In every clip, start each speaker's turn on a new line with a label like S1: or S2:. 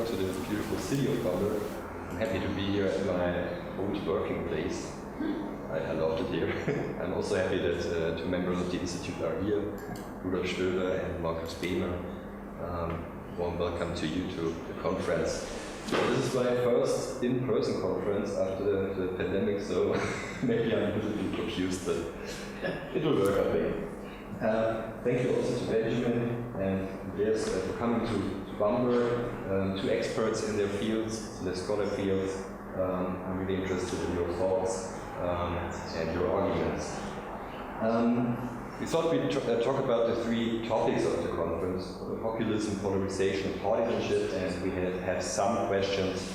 S1: Bamberg, to the beautiful city of Bamberg. I'm happy to be here at my old working place. I loved it here. I'm also happy that two members of the Institute are here, Rudolf Stöber and Markus Krämer. Warm welcome to you to the conference. This is my first in-person conference after the pandemic, so maybe I'm a little bit confused, but it will work, I think. Thank you also to Benjamin and Andreas for coming to Bamberg, two experts in their fields, in their scholar fields. I'm really interested in your thoughts and your arguments. We thought we'd talk about the three topics of the conference: populism, polarization, partisanship, and we have some questions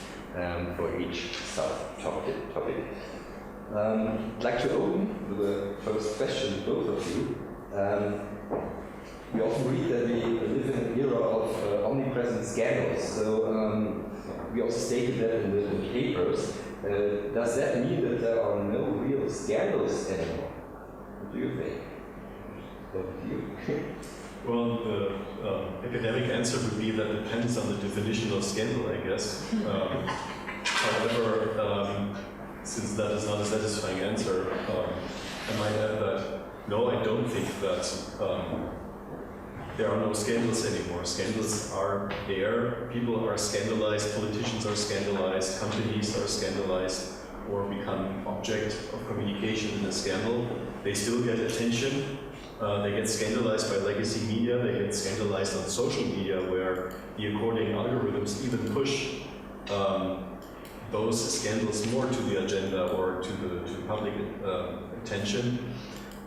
S1: for each sub-topic. I'd like to open with the first question to both of you. We often read that we live in an era of omnipresent scandals, so we also stated that in the papers. Does that mean that there are no real scandals anymore? What do you think?
S2: Well, the academic answer would be that depends on the definition of scandal, I guess. However, since that is not a satisfying answer, I might add that no, I don't think that there are no scandals anymore. Scandals are there, people are scandalized, politicians are scandalized, companies are scandalized, or become object of communication in a scandal. They still get attention. They get scandalized by legacy media, they get scandalized on social media, where the according algorithms even push those scandals more to the agenda or to public attention.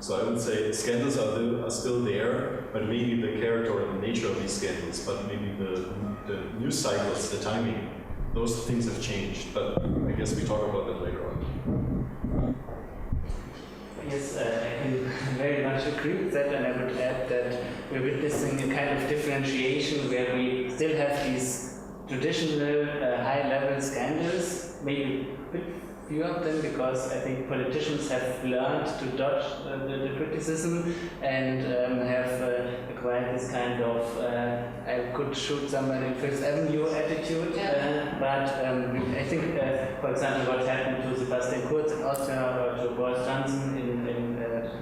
S2: So I would say scandals are still there, but maybe the character or the nature of these scandals, but maybe the news cycles, the timing, those things have changed. But I guess we talk about that later on.
S3: Yes, I can very much agree with that, and I would add that we're witnessing a kind of differentiation where we still have these traditional high-level scandals, maybe a bit few of them, because I think politicians have learned to dodge the criticism and have acquired this kind of I could shoot someone in Fifth Avenue attitude. But I think, for example, what happened to Sebastian Kurz in Austria or to Boris Johnson in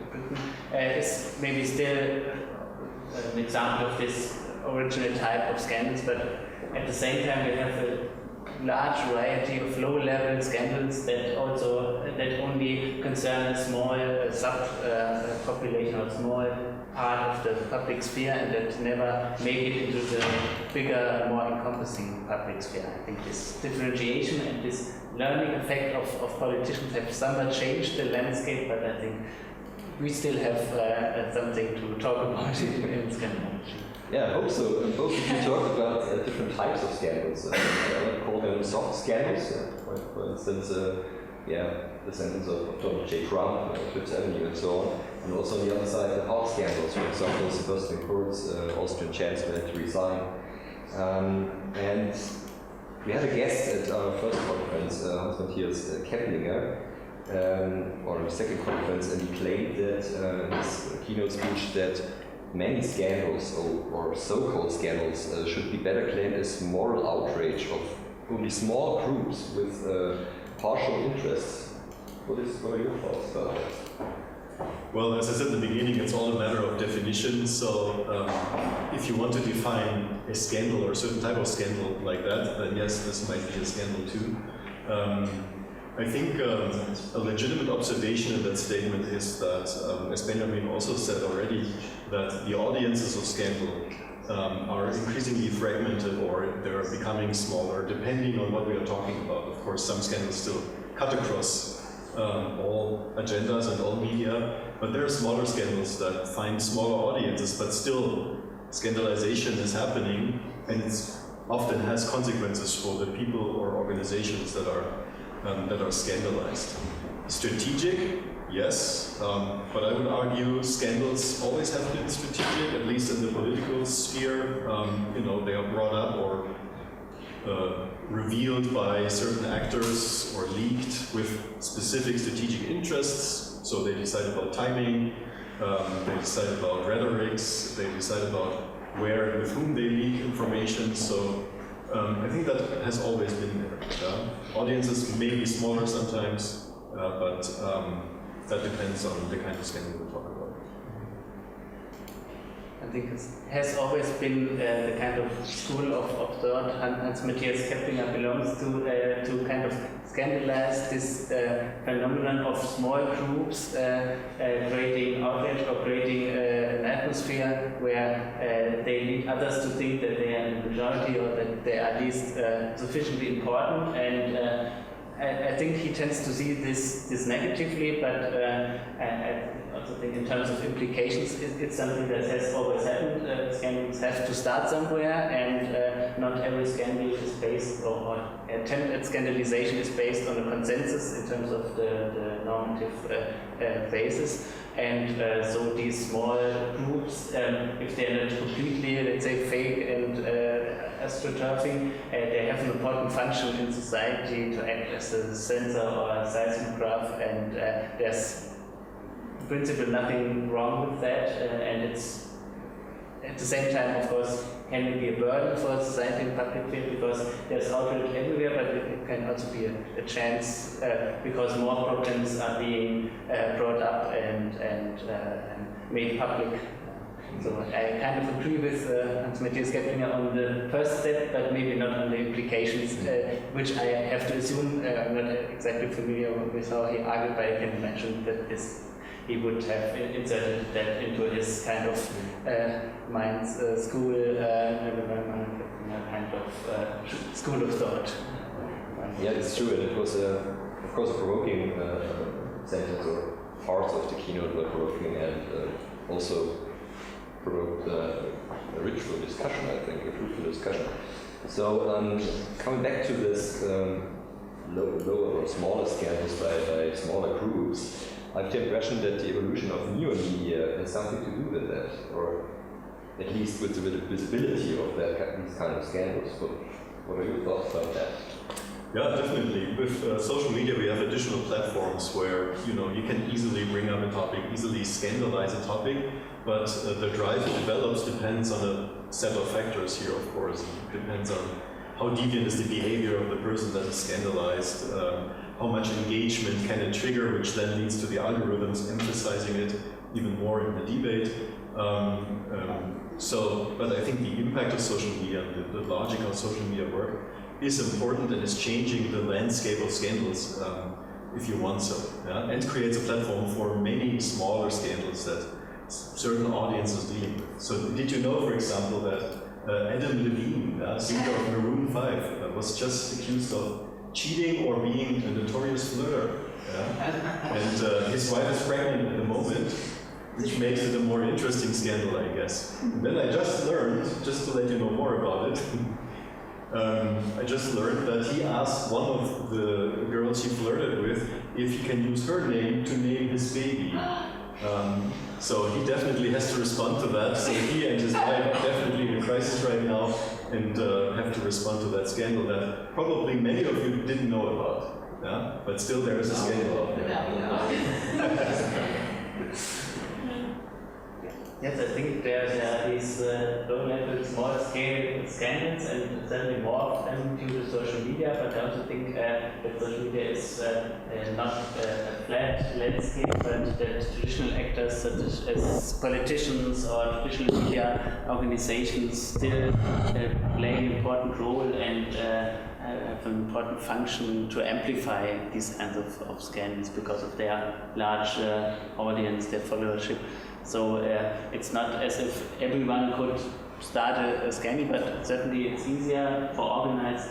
S3: Britain is maybe still an example of this original type of scandals, but at the same time we have a large variety of low-level scandals that only concern a small sub-population or small part of the public sphere, and that never make it into the bigger, more encompassing public sphere. I think this differentiation and this learning effect of politicians have somewhat changed the landscape, but I think we still have something to talk about in Scandalogy.
S1: Yeah, I hope so. Both of you talked about different types of scandals. I would call them soft scandals. For instance, the sentence of Donald J. Trump, Fifth Avenue, and so on. And also on the other side, the hard scandals. For example, Sebastian Kurz, Austrian chancellor, had to resign. And we had a guest at our first conference, Hans-Matthias Keplinger, or the second conference, and he claimed that in his keynote speech that many scandals, or so-called scandals, should be better claimed as moral outrage of only small groups with partial interests. What are your thoughts about that?
S2: Well, as I said at the beginning, it's all a matter of definition. So if you want to define a scandal or a certain type of scandal like that, then yes, this might be a scandal too. I think a legitimate observation in that statement is that, as Benjamin also said already, that the audiences of scandal are increasingly fragmented, or they're becoming smaller, depending on what we are talking about. Of course, some scandals still cut across all agendas and all media, but there are smaller scandals that find smaller audiences, but still scandalization is happening, and it often has consequences for the people or organizations that are scandalized. Strategic, yes, but I would argue scandals always have been strategic, at least in the political sphere. They are brought up or revealed by certain actors or leaked with specific strategic interests. So they decide about timing, they decide about rhetorics, they decide about where and with whom they leak information. So I think that has always been there. Audiences may be smaller sometimes, but that depends on the kind of scandal we're talking about.
S3: I think it has always been the kind of school of thought Hans Matthias Krämer belongs to kind of scandalize this phenomenon of small groups creating outrage or creating an atmosphere where they lead others to think that they are in the majority or that they are at least sufficiently important. And I think he tends to see this negatively, but I also think in terms of implications, it's something that has always happened. Scandals have to start somewhere, and not every scandal is based, or attempt at scandalization is based on a consensus in terms of the normative basis. And so these small groups, if they're not completely, let's say, fake and astroturfing, they have an important function in society to act as a sensor or a seismograph, and there's in principle nothing wrong with that, and it's at the same time, of course, can be a burden for society in public field because there's outrage everywhere, but it can also be a chance because more problems are being brought up and made public. So I kind of agree with Hans Matthias Krämer on the first step, but maybe not on the implications, which I have to assume. I'm not exactly familiar with how he argued, but I can imagine that he would have inserted that into his kind of mind's school, kind of school of thought.
S1: Yeah, it's true, and it was, of course, a provoking sentence, or parts of the keynote were provoking, and also provoked a ritual discussion, I think, a fruitful discussion. So, coming back to this lower or smaller scandals by smaller groups, I have the impression that the evolution of neo-media has something to do with that, or at least with the visibility of these kind of scandals. What are your thoughts about that?
S2: Yeah, definitely. With social media, we have additional platforms where you can easily bring up a topic, easily scandalize a topic, but the drive it develops depends on a set of factors here, of course. It depends on how deviant is the behavior of the person that is scandalized, how much engagement can it trigger, which then leads to the algorithms emphasizing it even more in the debate. But I think the impact of social media, the logic of social media work, is important and is changing the landscape of scandals, if you want so, yeah? And creates a platform for many smaller scandals that certain audiences dealing with. So did you know, for example, that Adam Levine, singer of Maroon 5, was just accused of cheating or being a notorious flirter, yeah? And his wife is pregnant at the moment, which makes it a more interesting scandal, I guess. And then I just learned, just to let you know more about it, I just learned that he asked one of the girls he flirted with if he can use her name to name his baby. So he definitely has to respond to that. So he and his wife are definitely in a crisis right now and have to respond to that scandal that probably many of you didn't know about. Yeah? But still there is a scandal out there.
S3: Yes, I think there are these low-level, small-scale scandals, and certainly more of them due to social media, but I also think that social media is not a flat landscape, but that traditional actors such as politicians or traditional media organizations still play an important role and have an important function to amplify these kinds of scandals because of their large audience, their followership. So it's not as if everyone could start a scandal, but certainly it's easier for organized,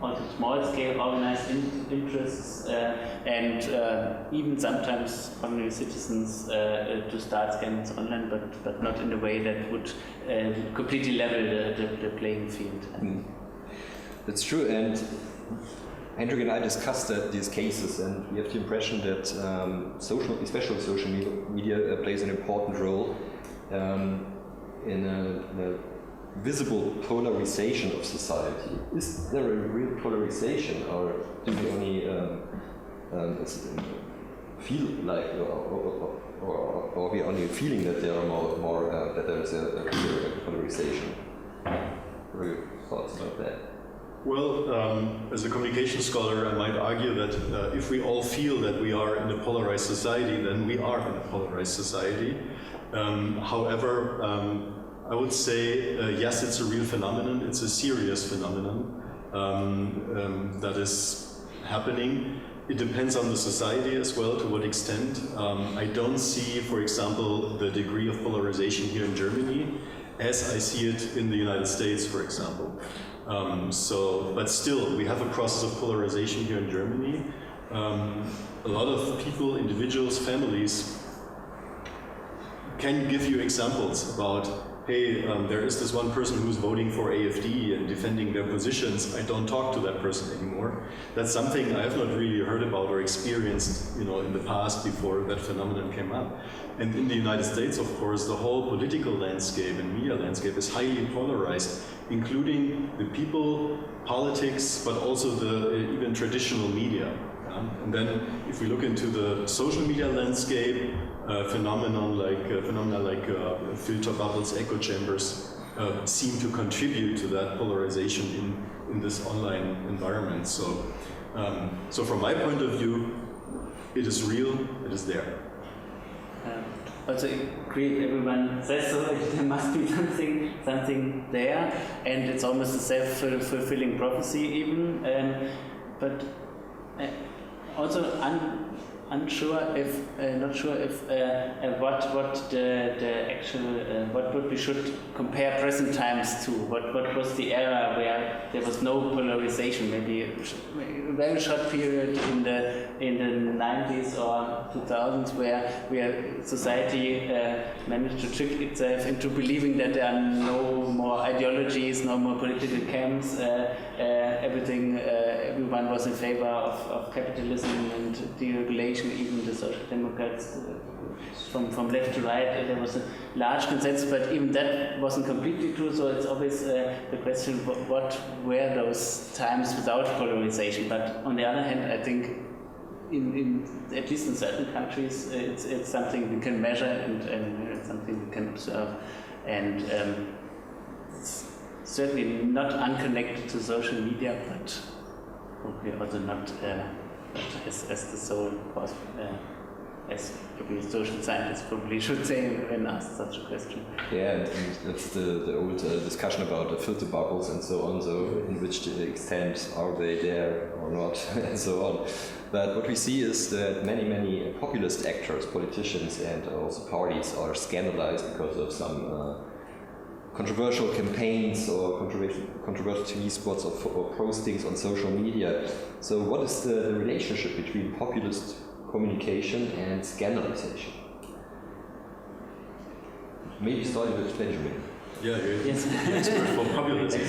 S3: also small-scale organized interests and even sometimes ordinary citizens to start scandals online, but not in a way that would completely level the playing field.
S1: That's true, and Andrew and I discussed these cases, and we have the impression that especially social media plays an important role in a visible polarization of society. Is there a real polarization, or do we only feel like, or are we only feeling that there are that there is a clear polarization? What are your thoughts about that?
S2: Well, as a communication scholar, I might argue that if we all feel that we are in a polarized society, then we are in a polarized society. However, I would say, yes, it's a real phenomenon. It's a serious phenomenon that is happening. It depends on the society as well, to what extent. I don't see, for example, the degree of polarization here in Germany as I see it in the United States, for example. But still, we have a process of polarization here in Germany. A lot of people, individuals, families can give you examples about, hey, there is this one person who's voting for AfD and defending their positions. I don't talk to that person anymore. That's something I have not really heard about or experienced, in the past before that phenomenon came up. And in the United States, of course, the whole political landscape and media landscape is highly polarized, including the people, politics, but also the even traditional media. And then, if we look into the social media landscape, phenomena like filter bubbles, echo chambers seem to contribute to that polarization in this online environment. So from my point of view, it is real, it is there.
S3: Also agree, everyone says so, there must be something there, and it's almost a self-fulfilling prophecy even, but also not sure if what the actual what we should compare present times to. What was the era where there was no polarization? Maybe a very short period in the 90s or 2000s where society managed to trick itself into believing that there are no more ideologies, no more political camps. Everyone was in favor of capitalism and deregulation. Even the Social Democrats, from left to right, there was a large consensus, but even that wasn't completely true. So it's always the question: what were those times without polarization? But on the other hand, I think, in at least in certain countries, it's something we can measure and it's something we can observe, and it's certainly not unconnected to social media, but probably also not as the sole cause, as probably social scientists probably should say when asked such a question.
S1: Yeah, and that's the old discussion about the filter bubbles and so on, so in which extent are they there or not, and so on. But what we see is that many populist actors, politicians and also parties are scandalized because of some controversial campaigns or controversial TV spots or postings on social media. So what is the relationship between populist communication and scandalization? Maybe starting with Benjamin.
S2: Yeah, you're
S3: yes.
S2: the expert for populism.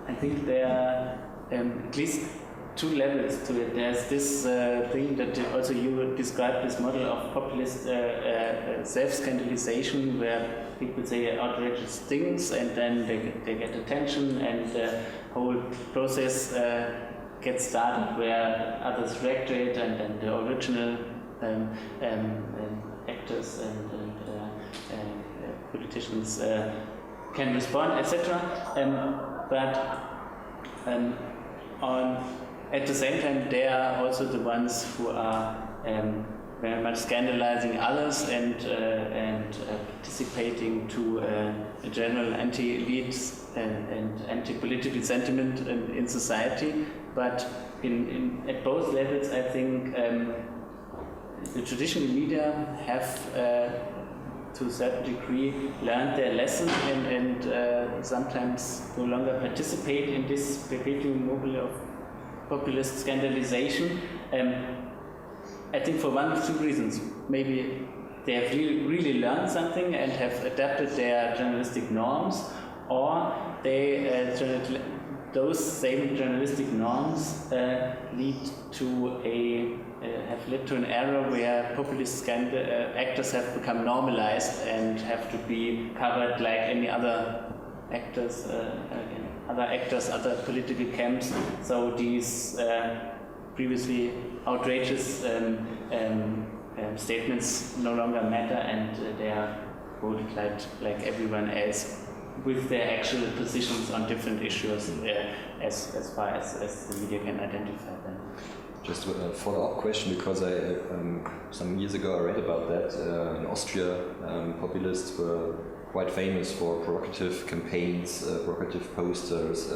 S3: I think there are at least two levels to it. There's this thing that also you described, this model of populist self-scandalization, where people say outrageous things and then they get attention, and the whole process gets started where others react to it, and then the original actors and politicians can respond, etc. At the same time, they are also the ones who are very much scandalizing others and participating to a general anti-elite and anti-political sentiment in society. But at both levels, I think the traditional media have, to a certain degree, learned their lesson and sometimes no longer participate in this perpetuum mobile of populist scandalization. I think for one of two reasons. Maybe they have really learned something and have adapted their journalistic norms, or those same journalistic norms have led to an era where populist actors have become normalized and have to be covered like any other actors, other political camps. So these previously outrageous statements no longer matter, and they are voted like everyone else. with their actual positions on different issues as far as the media can identify them.
S1: Just a follow-up question, because I some years ago I read about that. In Austria, populists were quite famous for provocative campaigns, provocative posters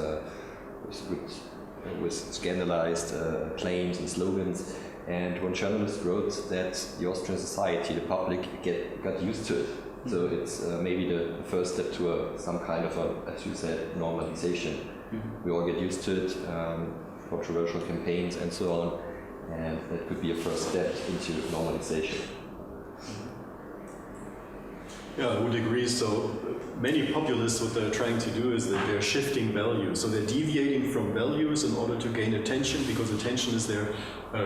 S1: with scandalized claims and slogans. And one journalist wrote that the Austrian society, the public, got used to it. So it's maybe the first step to some kind of as you said, normalization. We all get used to it, controversial campaigns and so on, and that could be a first step into normalization.
S2: Yeah, I would agree. So many populists, what they're trying to do is that they're shifting values. So they're deviating from values in order to gain attention, because attention is their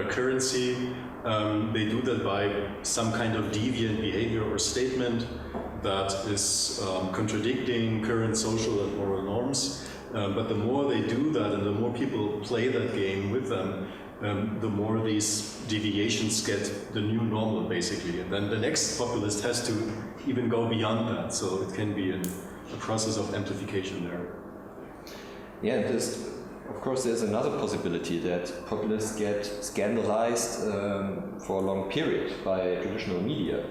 S2: currency. They do that by some kind of deviant behavior or statement that is contradicting current social and moral norms. But the more they do that and the more people play that game with them, the more these deviations get the new normal, basically. And then the next populist has to even go beyond that. So it can be a process of amplification there.
S1: Yeah, of course, there's another possibility that populists get scandalized for a long period by traditional media,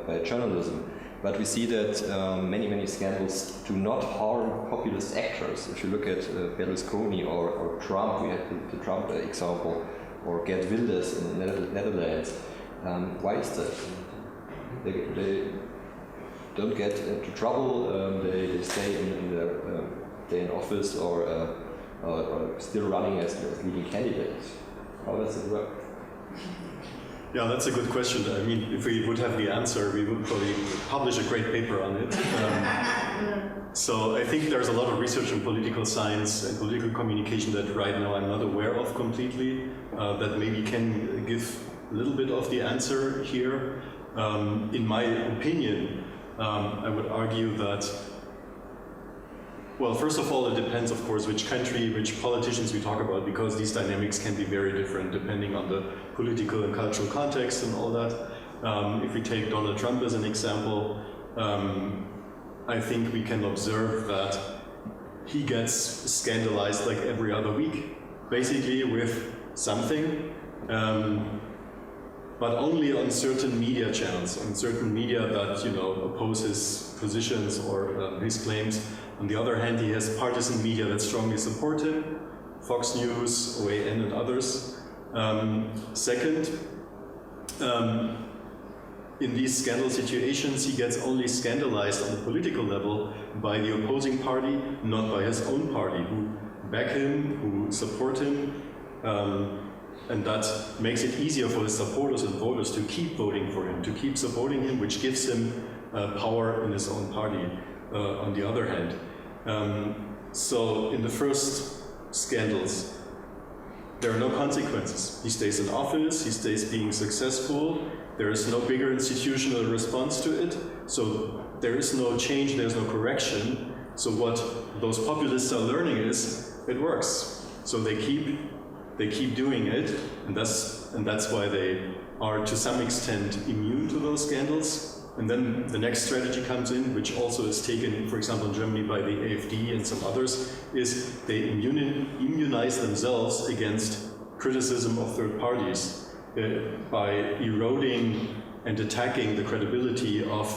S1: by journalism. But we see that many scandals do not harm populist actors. If you look at Berlusconi or Trump, we had the Trump example, or Geert Wilders in the Netherlands. Why is that? They don't get into trouble. They stay in office or still running as leading candidates. How does it work?
S2: Yeah, that's a good question. I mean, if we would have the answer, we would probably publish a great paper on it. So I think there's a lot of research in political science and political communication that right now I'm not aware of completely, that maybe can give a little bit of the answer here. In my opinion, I would argue that, well, first of all, it depends, of course, which country, which politicians we talk about, because these dynamics can be very different depending on the political and cultural context and all that. If we take Donald Trump as an example, I think we can observe that he gets scandalized like every other week, basically with something, but only on certain media channels, on certain media that, oppose his positions or his claims. On the other hand, he has partisan media that strongly support him, Fox News, OAN and others. Second, in these scandal situations, he gets only scandalized on the political level by the opposing party, not by his own party, who back him, who support him, and that makes it easier for his supporters and voters to keep voting for him, to keep supporting him, which gives him power in his own party, on the other hand. So in the first scandals, there are no consequences. He stays in office, he stays being successful, there is no bigger institutional response to it, so there is no change, there's no correction. So what those populists are learning is, it works. So they keep doing it, and that's why they are to some extent immune to those scandals. And then the next strategy comes in, which also is taken, for example, in Germany by the AfD and some others, is they immunize themselves against criticism of third parties by eroding and attacking the credibility of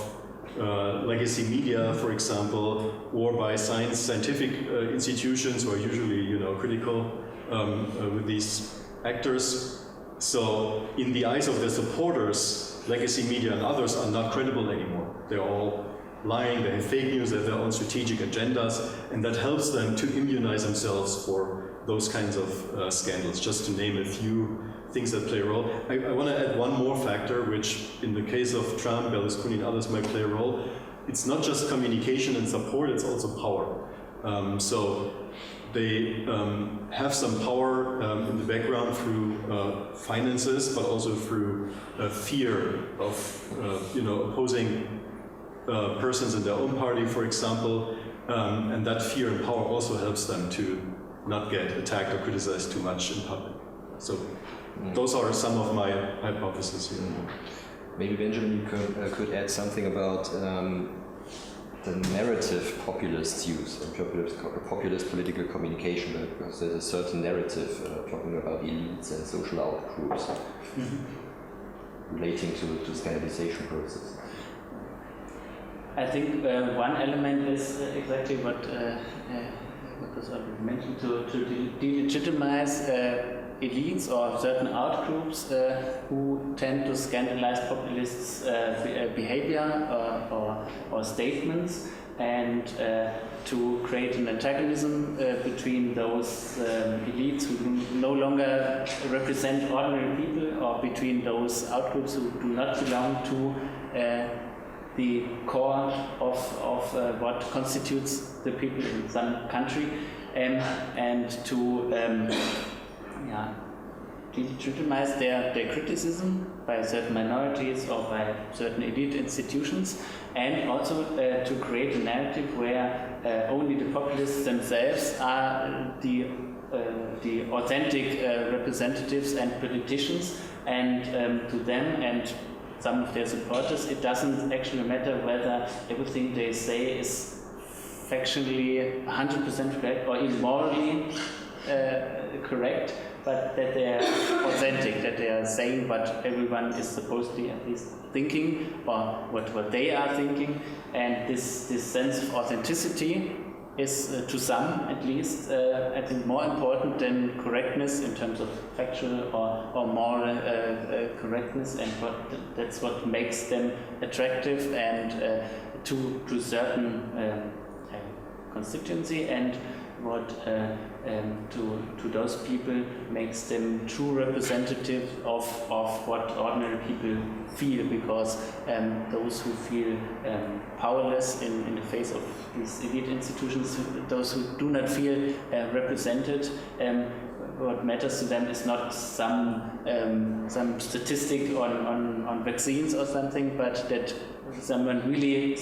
S2: legacy media, for example, or by scientific institutions who are usually, critical with these actors. So in the eyes of their supporters, legacy media and others are not credible anymore. They're all lying, they have fake news, they have their own strategic agendas, and that helps them to immunize themselves for those kinds of scandals, just to name a few things that play a role. I want to add one more factor, which in the case of Trump, Berlusconi and others might play a role. It's not just communication and support, it's also power. So they have some power in the background through finances, but also through fear of opposing persons in their own party, for example, and that fear and power also helps them to not get attacked or criticized too much in public. So those are some of my hypotheses here.
S1: Maybe Benjamin, you could add something about the narrative populists use in populist political communication, because there's a certain narrative talking about elites and social outgroups relating to the Scandalization process.
S3: I think one element is exactly what was already mentioned, to delegitimize elites or certain outgroups who tend to scandalize populists' behavior or statements, and to create an antagonism between those elites who no longer represent ordinary people, or between those outgroups who do not belong to the core of what constitutes the people in some country, and to delegitimize their criticism by certain minorities or by certain elite institutions, and also to create a narrative where only the populists themselves are the authentic representatives and politicians, and to them and some of their supporters, it doesn't actually matter whether everything they say is factually 100% correct or even morally correct, but that they are authentic, that they are saying what everyone is supposed to be at least thinking, or what they are thinking. And this sense of authenticity is, to some at least, I think more important than correctness in terms of factual or moral correctness, and that's what makes them attractive and to certain constituency, and what to those people makes them true representative of what ordinary people feel, because those who feel powerless in the face of these elite institutions, those who do not feel represented, what matters to them is not some statistic on vaccines or something, but that someone really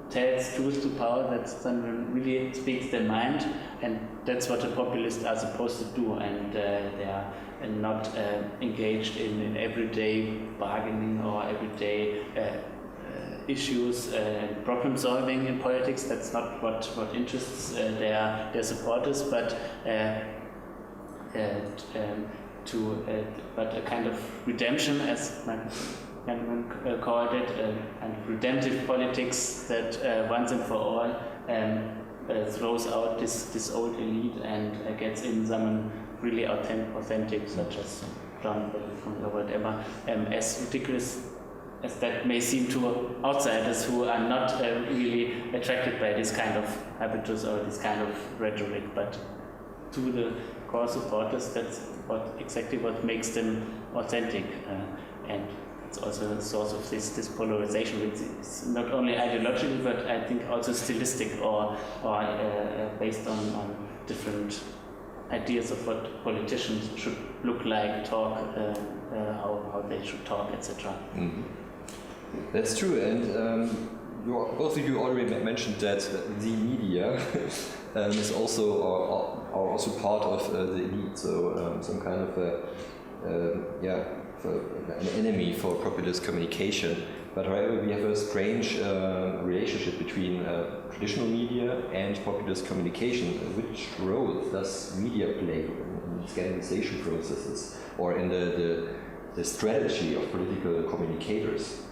S3: tells truth to power, that someone really speaks their mind, and that's what the populists are supposed to do, and they are not engaged in everyday bargaining or everyday issues and problem solving in politics. That's not what interests their supporters, but but a kind of redemption, as Krämer called it, and redemptive politics that once and for all throws out this old elite and gets in someone really authentic, such as John or whatever, as ridiculous as that may seem to outsiders who are not really attracted by this kind of habitus or this kind of rhetoric, but to the core supporters, that's exactly what makes them authentic, and it's also a source of this polarization, which is not only ideological but I think also stylistic or based on different ideas of what politicians should look like, talk, how they should talk, etc.
S1: Mm-hmm. That's true, and both of you already mentioned that the media is also are also part of the elite, so some kind of an enemy for populist communication. But however, we have a strange relationship between traditional media and populist communication. Which role does media play in Scandalization processes or in the strategy of political communicators?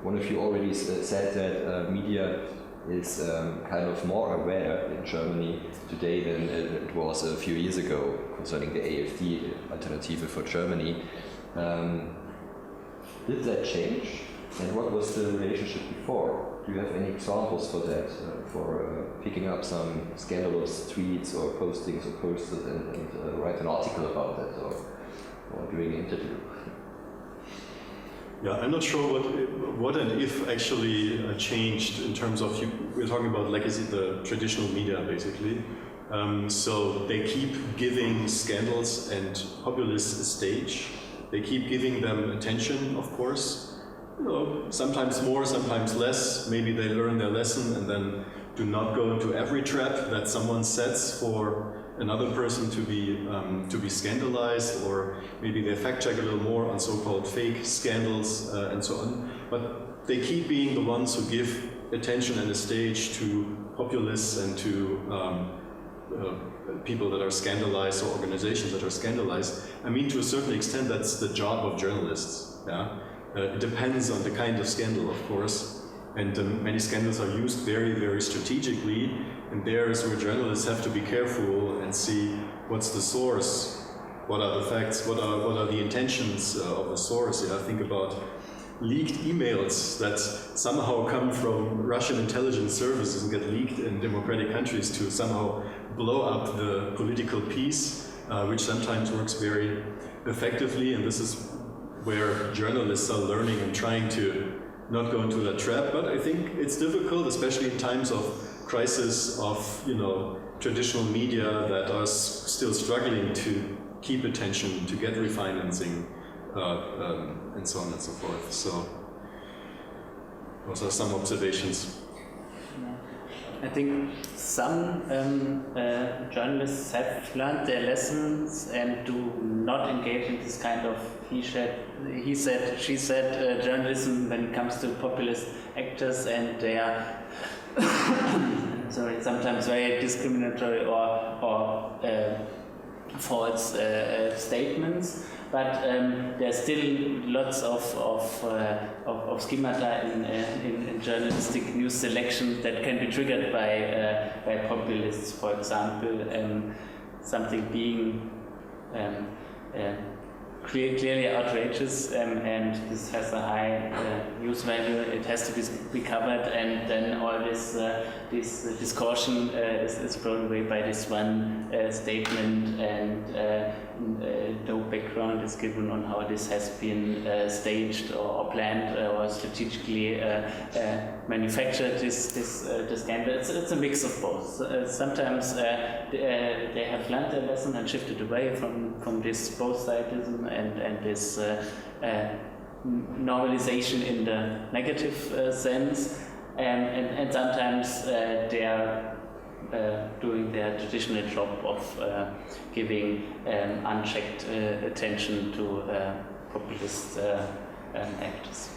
S1: One of you already said that media is kind of more aware in Germany today than it was a few years ago concerning the AfD, Alternative for Germany. Did that change? And what was the relationship before? Do you have any examples for that, for picking up some scandalous tweets or postings or posters and write an article about that or doing an interview?
S2: Yeah, I'm not sure what and if actually changed in terms of, we're talking about legacy, the traditional media basically. So they keep giving scandals and populists a stage. They keep giving them attention, of course. You know, sometimes more, sometimes less. Maybe they learn their lesson and then do not go into every trap that someone sets for another person to be scandalized, or maybe they fact check a little more on so-called fake scandals and so on. But they keep being the ones who give attention and a stage to populists and to people that are scandalized or organizations that are scandalized. I mean, to a certain extent, that's the job of journalists. Yeah? It depends on the kind of scandal, of course. And many scandals are used very, very strategically. And there is where journalists have to be careful and see what's the source, what are the facts, what are the intentions of the source. Yeah? Think about leaked emails that somehow come from Russian intelligence services and get leaked in democratic countries to somehow blow up the political peace, which sometimes works very effectively. And this is where journalists are learning and trying to not go into that trap. But I think it's difficult, especially in times of crisis of, traditional media that are still struggling to keep attention, to get refinancing, and so on and so forth. So those are some observations.
S3: I think some journalists have learned their lessons and do not engage in this kind of he said, she said journalism when it comes to populist actors, and they are sometimes very discriminatory or false statements. But there's still lots of schemata in journalistic news selection that can be triggered by populists, for example, something being clearly outrageous, and this has a high news value. It has to be covered, and then all this discussion is brought away by this one statement, and no background is given on how this has been staged or planned or strategically manufactured. This scandal. It's a mix of both. Sometimes they have learned their lesson and shifted away from this both-sidism and this normalization in the negative sense, and sometimes they are doing their traditional job of giving unchecked attention to populist actors.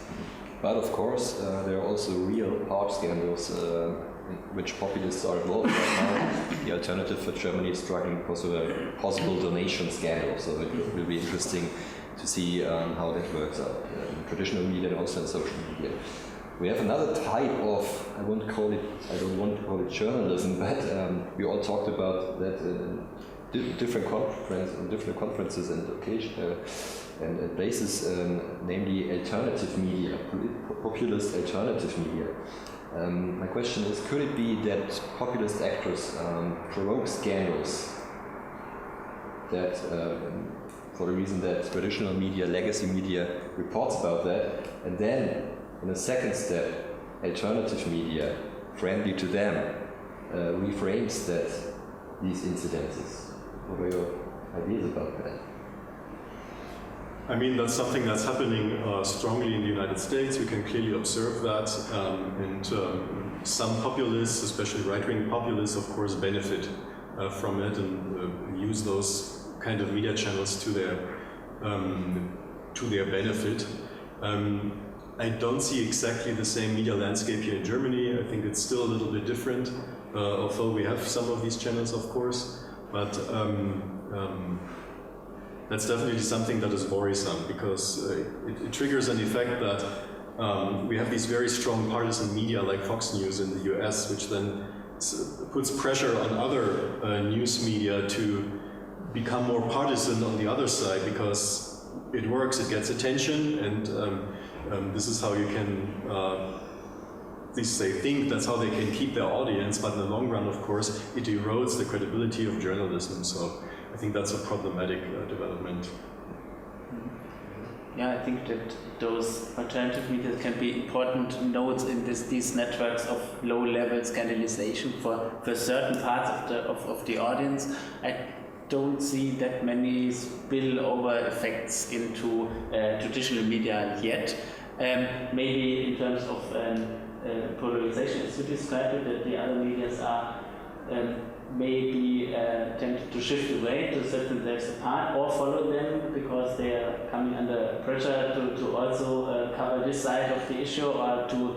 S1: But of course, there are also real hard scandals in which populists are involved right now. The Alternative for Germany is struggling because of a possible donation scandal, so it will be interesting to see how that works out in traditional media and also in social media. We have another type of, I don't want to call it journalism, but we all talked about that in different conferences and occasions and places, namely alternative media, populist alternative media. My question is, could it be that populist actors provoke scandals that, for the reason that traditional media, legacy media reports about that, and then in a second step, alternative media, friendly to them, reframes these incidences? What are your ideas about that?
S2: I mean, that's something that's happening strongly in the United States. We can clearly observe that. And some populists, especially right-wing populists, of course, benefit from it and use those kind of media channels to their benefit. I don't see exactly the same media landscape here in Germany. I think it's still a little bit different, although we have some of these channels, of course. But that's definitely something that is worrisome, because it triggers an effect that we have these very strong partisan media like Fox News in the US, which then puts pressure on other news media to become more partisan on the other side, because it works, it gets attention, and this is how you can, at least they think that's how they can keep their audience, but in the long run, of course, it erodes the credibility of journalism. So I think that's a problematic development.
S3: Yeah, I think that those alternative media can be important nodes in these networks of low-level scandalization for certain parts of the audience. I don't see that many spillover effects into traditional media yet. Maybe in terms of polarization, as you described it, that the other medias are maybe tend to shift away, to set themselves apart, or follow them because they are coming under pressure to also cover this side of the issue, or to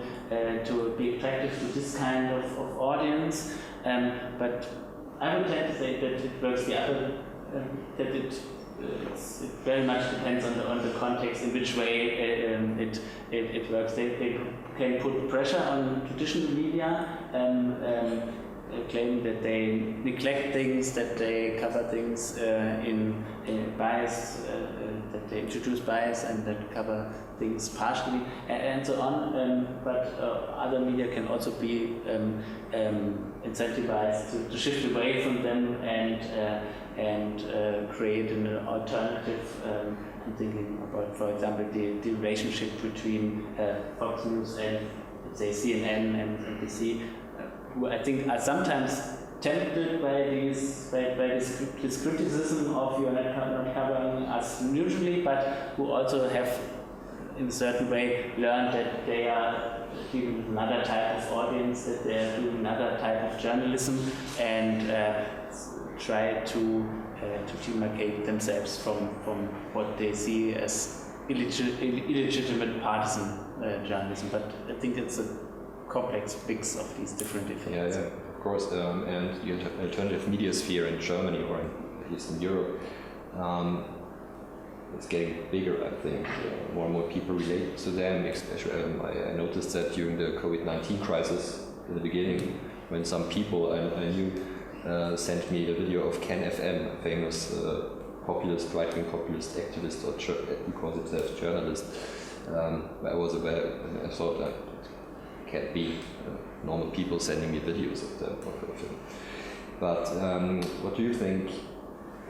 S3: be attractive to this kind of audience. But I would tend to say that it works the other, that it very much depends on the context in which way it works. They can put pressure on traditional media, claiming that they neglect things, that they cover things in bias, that they introduce bias and that cover things partially, and so on. But other media can also be incentivized to shift away from them and create an alternative. I'm thinking about, for example, the relationship between Fox News and, let's say, CNN and NBC, who I think are sometimes tempted by this criticism of you're not covering us neutrally, but who also have, in a certain way, learned that they are dealing with another type of audience, that they are doing another type of journalism, and try to demarcate themselves from what they see as illegitimate partisan journalism. But I think it's a complex mix of these different effects.
S1: Yeah, of course. And the alternative media sphere in Germany, or at least in Europe, it's getting bigger, I think. More and more people relate to them. Especially, I noticed that during the COVID-19 crisis in the beginning, when some people I knew sent me a video of Ken FM, a famous populist, right-wing populist activist, or he calls himself journalist. I was aware, and I thought that can't be normal people sending me videos of them. But what do you think?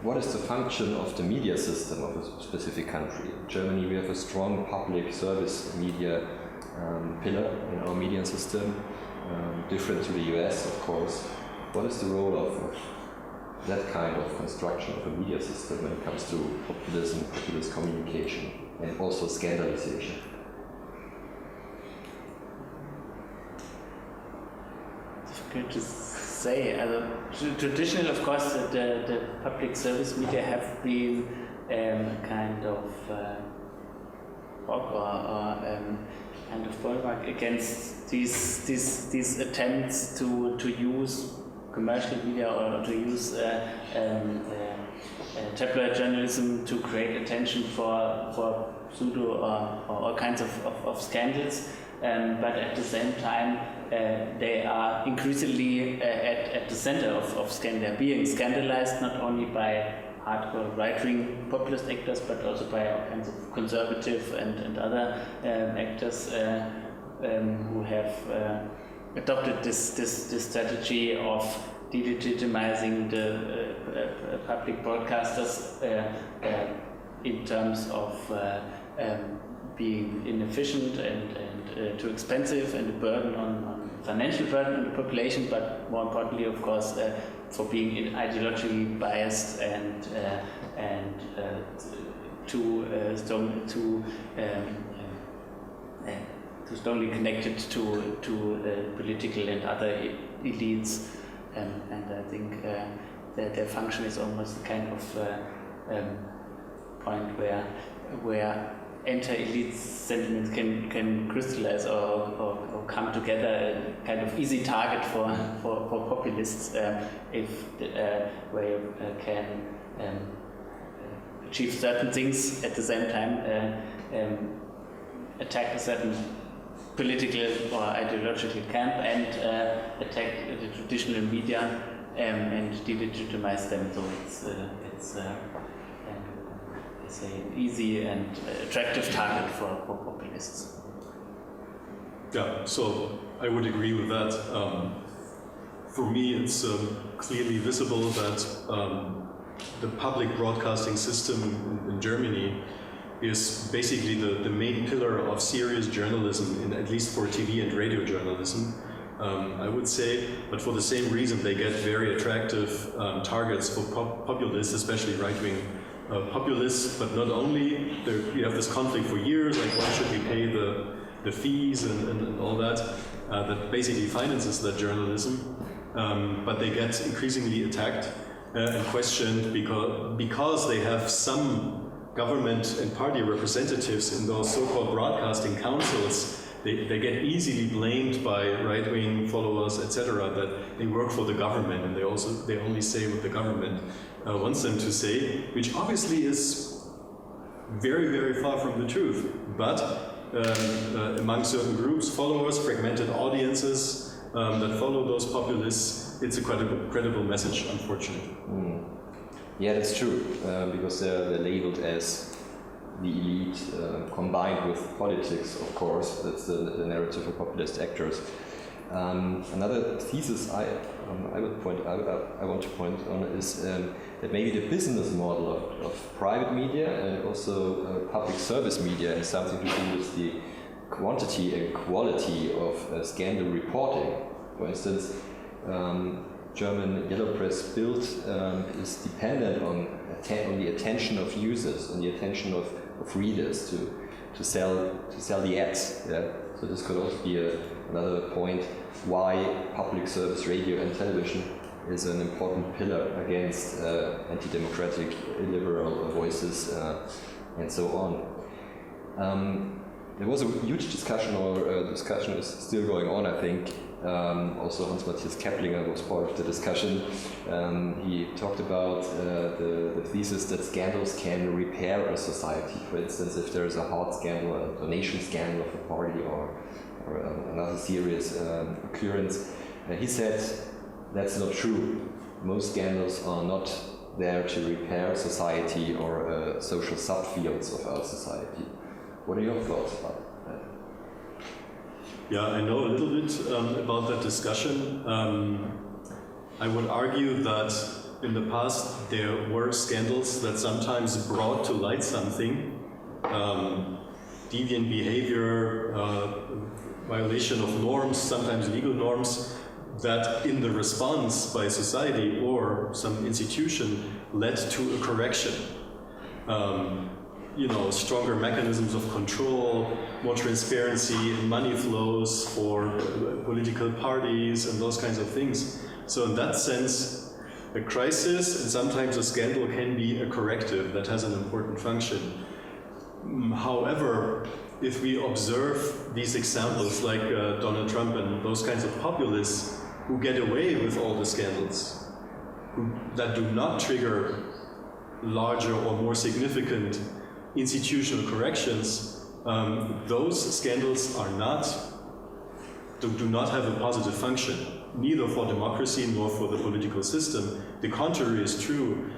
S1: What is the function of the media system of a specific country? In Germany, we have a strong public service media pillar in our media system, different to the US, of course. What is the role of that kind of construction of a media system when it comes to populism, populist communication, and also scandalization?
S3: Difficult to say. Traditionally, of course, the public service media have been kind of kind of bulwark against these attempts to use commercial media or to use tabloid journalism to create attention for pseudo or all kinds of scandals. But at the same time, they are increasingly at the center of scandal. They're being scandalized not only by hardcore right-wing populist actors, but also by all kinds of conservative and other actors who have adopted this strategy of delegitimizing the public broadcasters in terms of being inefficient and too expensive, and a burden on financial burden on the population, but more importantly, of course, for being ideologically biased and too strongly connected to political and other elites, and I think their function is almost a kind of point where anti-elite sentiments can crystallize or come together, a kind of easy target for populists if where you can achieve certain things at the same time, attack a certain political or ideological camp and attack the traditional media and delegitimize them. So it's an easy and attractive target for populists.
S2: Yeah, so I would agree with that. For me, it's clearly visible that the public broadcasting system in Germany is basically the main pillar of serious journalism, at least for TV and radio journalism, I would say. But for the same reason, they get very attractive targets for populists, especially right-wing populists. But not only, you have this conflict for years, like why should we pay the fees and all that, that basically finances that journalism. But they get increasingly attacked. and questioned because they have some government and party representatives in those so-called broadcasting councils. They get easily blamed by right-wing followers, etc., that they work for the government, and they only say what the government wants them to say, which obviously is very, very far from the truth. But among certain groups, followers, fragmented audiences that follow those populists, it's a credible message, unfortunately.
S1: Yeah, that's true, because they're labeled as the elite combined with politics, of course. That's the narrative of populist actors. Another thesis I want to point on is that maybe the business model of private media and also public service media has something to do with the quantity and quality of scandal reporting. For instance, German yellow press Bild is dependent on the attention of users, on the attention of readers to sell the ads. Yeah? So this could also be another point why public service radio and television is an important pillar against anti-democratic, illiberal voices and so on. There was a huge discussion, or discussion is still going on, I think. Also Hans-Matthias Keplinger was part of the discussion. He talked about the thesis that scandals can repair a society. For instance, if there is a hard scandal, a donation scandal of a party, or another serious occurrence, he said that's not true. Most scandals are not there to repair society or social subfields of our society. What are your thoughts about that?
S2: Yeah, I know a little bit about that discussion. I would argue that in the past there were scandals that sometimes brought to light something, deviant behavior, violation of norms, sometimes legal norms, that in the response by society or some institution led to a correction. Stronger mechanisms of control, more transparency in money flows for political parties and those kinds of things. So in that sense, a crisis and sometimes a scandal can be a corrective that has an important function. However, if we observe these examples like Donald Trump and those kinds of populists who get away with all the scandals, that do not trigger larger or more significant institutional corrections, those scandals do not have a positive function, neither for democracy nor for the political system. The contrary is true.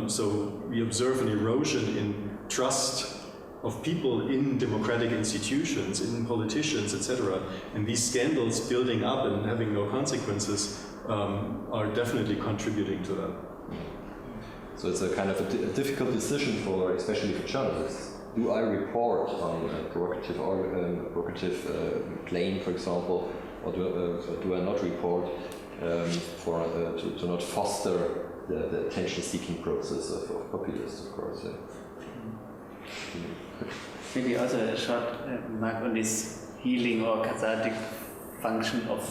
S2: So we observe an erosion in trust of people in democratic institutions, in politicians, etc. And these scandals building up and having no consequences are definitely contributing to that.
S1: So it's a kind of a difficult decision especially for journalists. Do I report on a provocative claim, for example, or do I not report to not foster the attention-seeking process of populists, of course.
S3: Maybe also a short remark on this healing or cathartic function of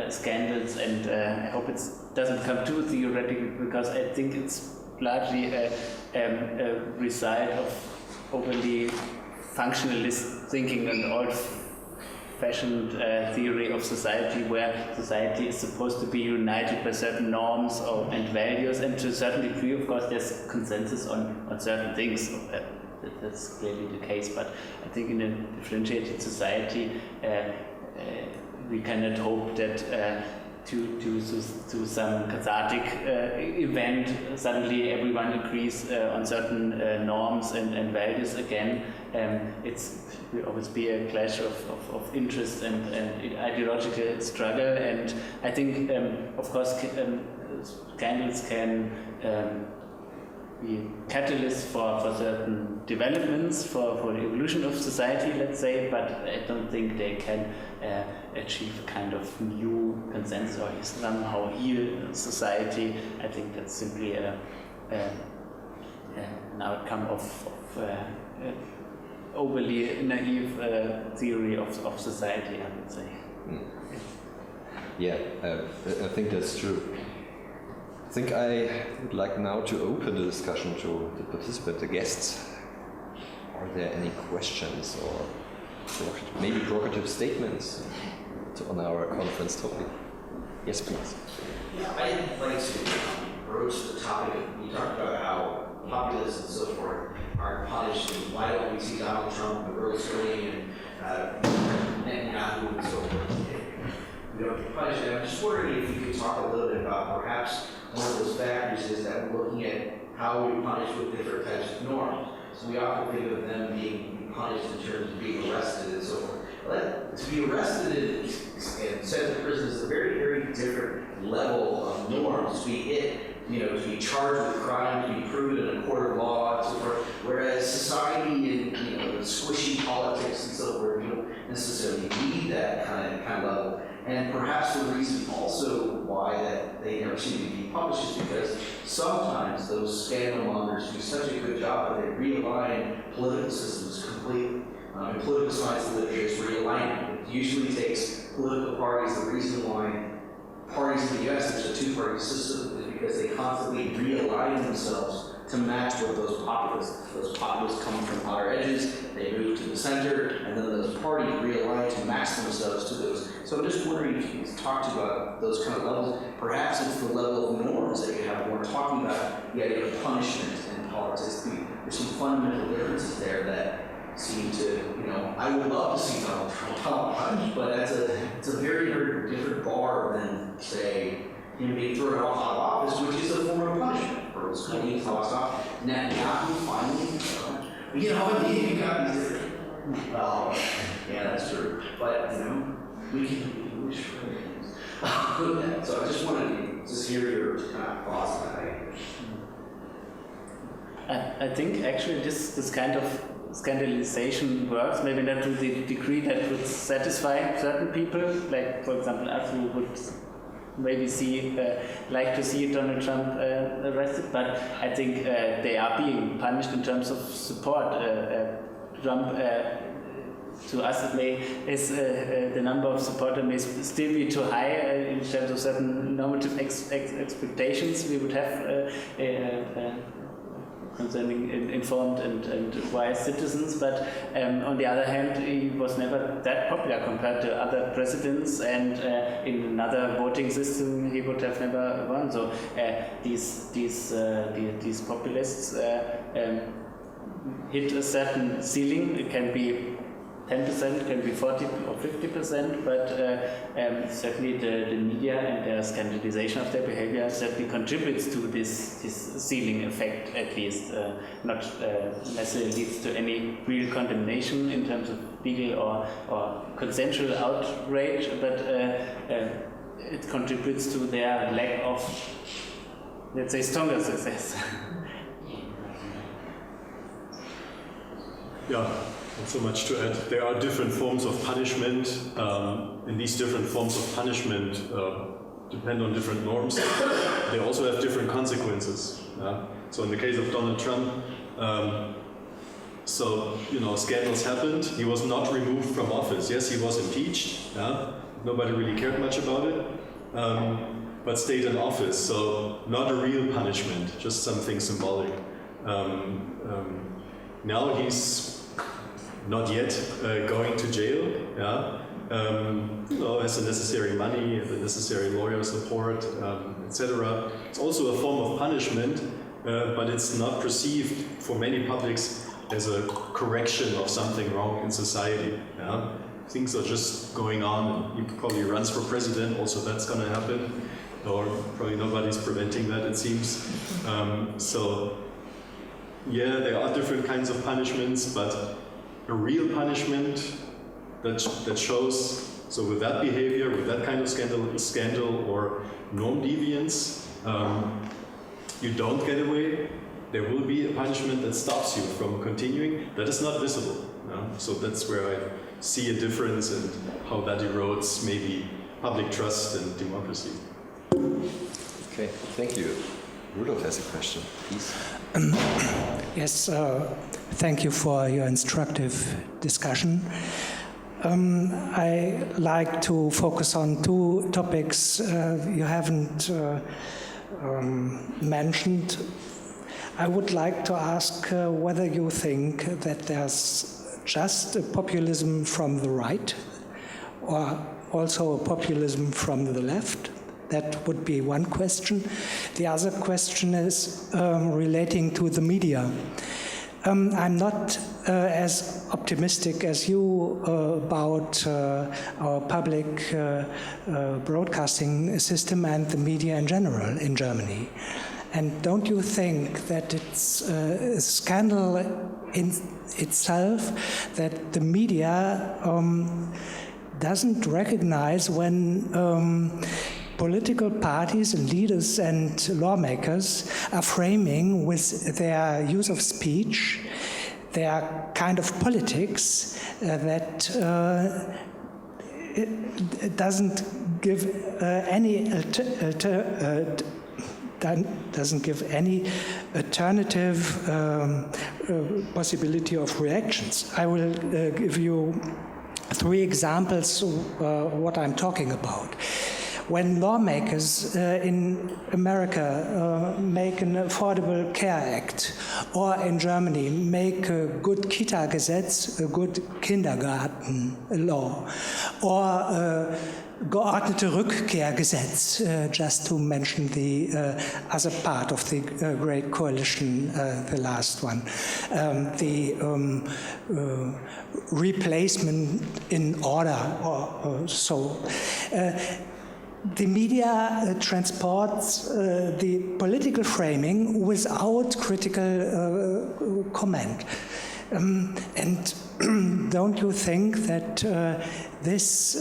S3: scandals, and I hope it doesn't come too theoretical, because I think it's largely a result of overly functionalist thinking and old-fashioned theory of society, where society is supposed to be united by certain norms and values, and to a certain degree, of course, there's consensus on certain things. That's clearly the case, but I think in a differentiated society, we cannot hope that to some cathartic event suddenly everyone agrees on certain norms and values again. It will always be a clash of interest and ideological struggle, and I think of course scandals can be catalysts for certain developments, for the evolution of society, let's say, but I don't think they can achieve a kind of new consensus or somehow heal society. I think that's simply an outcome of overly naive theory of society, I would say.
S1: Yeah, I think that's true. I think I would like now to open the discussion to the participants, the guests. Are there any questions or maybe provocative statements on our conference topic? Yes, please.
S4: Yeah, I'd like to broach the topic. You talked about how populists and so forth are punished, and why don't we see Donald Trump and Berlusconi and Netanyahu and so forth? We don't get punished. And I'm just wondering if you could talk a little bit about perhaps one of those factors is that we're looking at how we punish with different types of norms. So we often think of them being punished in terms of being arrested and so forth. But to be arrested and sent to prison is a very, very different level of norms. To be to be charged with crime, to be proven in a court of law, and so forth. Whereas society and squishy politics and so forth, you don't necessarily need that kind of level. And perhaps the reason also why that they never seem to be published is because sometimes those scandalmongers do such a good job that they realign political systems completely. In political science literature, it's realignment. It usually takes political parties. The reason why parties in the US, there's a two-party system, is because they constantly realign themselves to match what those populists come from outer edges, they move to the center, and then those parties realign to match themselves to those. So I'm just wondering if you could talk about those kind of levels. Perhaps it's the level of norms that you have when we're talking about the idea of punishment in politics. There's some fundamental differences there that seem to, I would love to see Donald Trump punished, but it's a very, very different bar than, say, him being thrown off of office, which is a form of punishment. Berlusconi tossed off. Netanyahu finally, you got these different. Well, yeah, that's true. But we can wish for things. So I just wanted to hear your kind of thoughts on that.
S3: I think actually this kind of scandalization works, maybe not to the degree that would satisfy certain people, like for example us who would maybe like to see Donald Trump arrested, but I think they are being punished in terms of support. Trump, to us, the number of supporters may still be too high in terms of certain normative expectations we would have concerning informed and wise citizens, but on the other hand, he was never that popular compared to other presidents, and in another voting system, he would have never won. So these populists hit a certain ceiling. It can be 10%, can be 40 or 50%, but certainly the media and their scandalization of their behavior certainly contributes to this ceiling effect, at least. Not necessarily leads to any real condemnation in terms of legal or consensual outrage, but it contributes to their lack of, let's say, stronger success.
S2: Yeah. Not so much to add. There are different forms of punishment, and these different forms of punishment depend on different norms. They also have different consequences. So in the case of Donald Trump, scandals happened. He was not removed from office. Yes, he was impeached. Nobody really cared much about it, but stayed in office. So not a real punishment, just something symbolic. Now he's not yet going to jail, has the necessary money, the necessary lawyer support, etc. It's also a form of punishment, but it's not perceived for many publics as a correction of something wrong in society. Things are just going on. He probably runs for president, also that's going to happen, or probably nobody's preventing that, it seems. There are different kinds of punishments, but a real punishment that shows, so with that behavior, with that kind of scandal or norm deviance, you don't get away. There will be a punishment that stops you from continuing. That is not visible. So that's where I see a difference and how that erodes maybe public trust and democracy.
S1: Okay, thank you. Rudolf has a question, please.
S5: Yes, thank you for your instructive discussion. I like to focus on two topics you haven't mentioned, I would like to ask whether you think that there's just a populism from the right or also a populism from the left. That would be one question. The other question is relating to the media. I'm not as optimistic as you about our public broadcasting system and the media in general in Germany. And don't you think that it's a scandal in itself that the media doesn't recognize when political parties and leaders and lawmakers are framing with their use of speech their kind of politics that it doesn't give any alternative possibility of reactions. I will give you 3 examples of what I'm talking about. When lawmakers in America make an Affordable Care Act, or in Germany make a good Kita-Gesetz, a good kindergarten law, or geordnete Rückkehrgesetz, just to mention the other part of the Great Coalition, the last one, the replacement in order, or so. The media transports the political framing without critical comment. And don't you think that this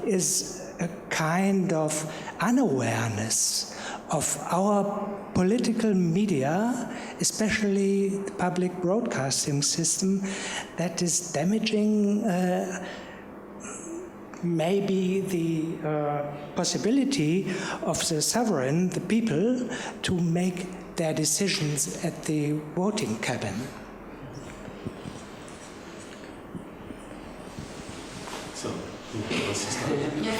S5: is a kind of unawareness of our political media, especially the public broadcasting system, that is damaging maybe the possibility of the sovereign, the people, to make their decisions at the voting cabin?
S2: So,
S1: the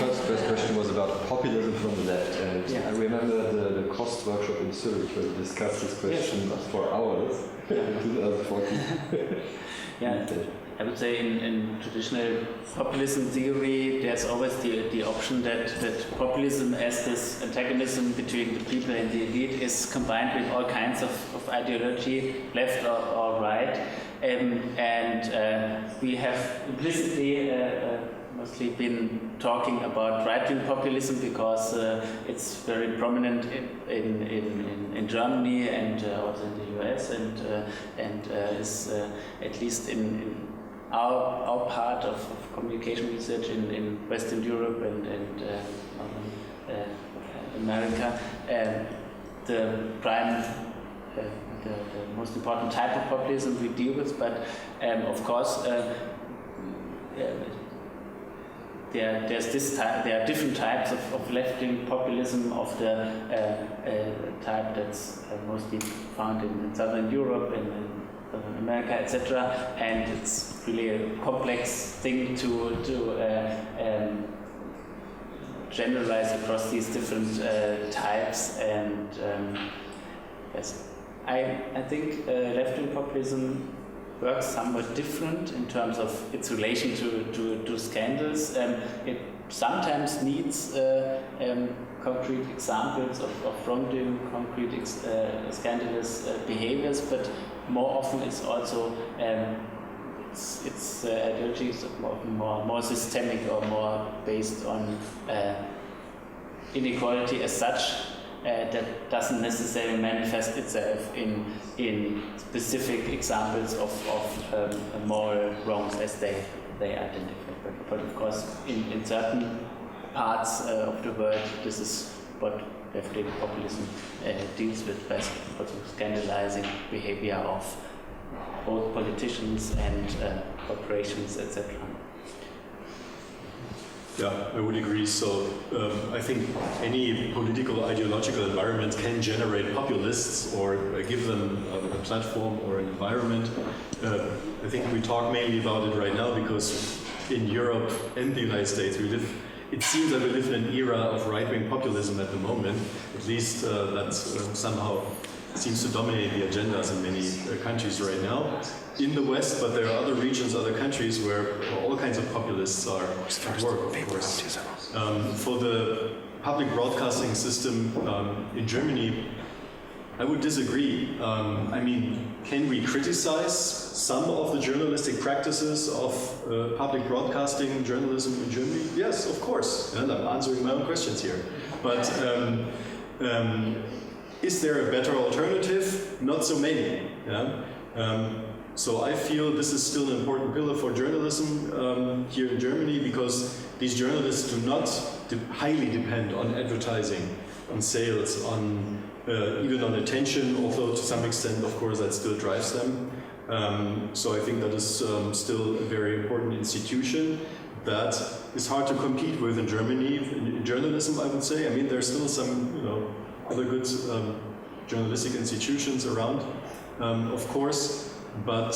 S1: first question was about populism from the left, and I remember the cost workshop in Zurich where we discussed this question for hours in 2014.
S3: Yeah. I would say in traditional populism theory, there's always the option that populism as this antagonism between the people and the elite is combined with all kinds of ideology, left or right. And we have implicitly mostly been talking about right-wing populism because it's very prominent in Germany and also in the US and is at least in our part of communication research in Western Europe and America, the prime, the most important type of populism we deal with, but of course there are different types of left-wing populism of the type that's mostly found in Southern Europe and America, etc., and it's really a complex thing to generalize across these different types. And yes, I think left-wing populism works somewhat different in terms of its relation to scandals. It sometimes needs concrete examples of wrongdoing, concrete scandalous behaviors, but more often it's also its ideologies are more systemic or more based on inequality as such that doesn't necessarily manifest itself in specific examples of moral wrongs as they identify. But of course, in certain parts of the world, this is what left-wing populism deals with best, also scandalizing behavior of both politicians and corporations, etc.
S2: Yeah, I would agree. So I think any political ideological environment can generate populists or give them a platform or an environment. I think we talk mainly about it right now because in Europe and the United States we live it seems that we live in an era of right-wing populism at the moment. At least that somehow seems to dominate the agendas in many countries right now. In the West, but there are other regions, other countries where all kinds of populists are at work, of course. For the public broadcasting system in Germany, I would disagree. I mean, can we criticize some of the journalistic practices of public broadcasting journalism in Germany? Yes, of course. And I'm answering my own questions here. But is there a better alternative? Not so many. Yeah? So I feel this is still an important pillar for journalism here in Germany, because these journalists do not highly depend on advertising, on sales, on even on attention, although to some extent, of course, that still drives them. So I think that is still a very important institution that is hard to compete with in Germany, in journalism, I would say. I mean, there's still some, other good journalistic institutions around, of course. But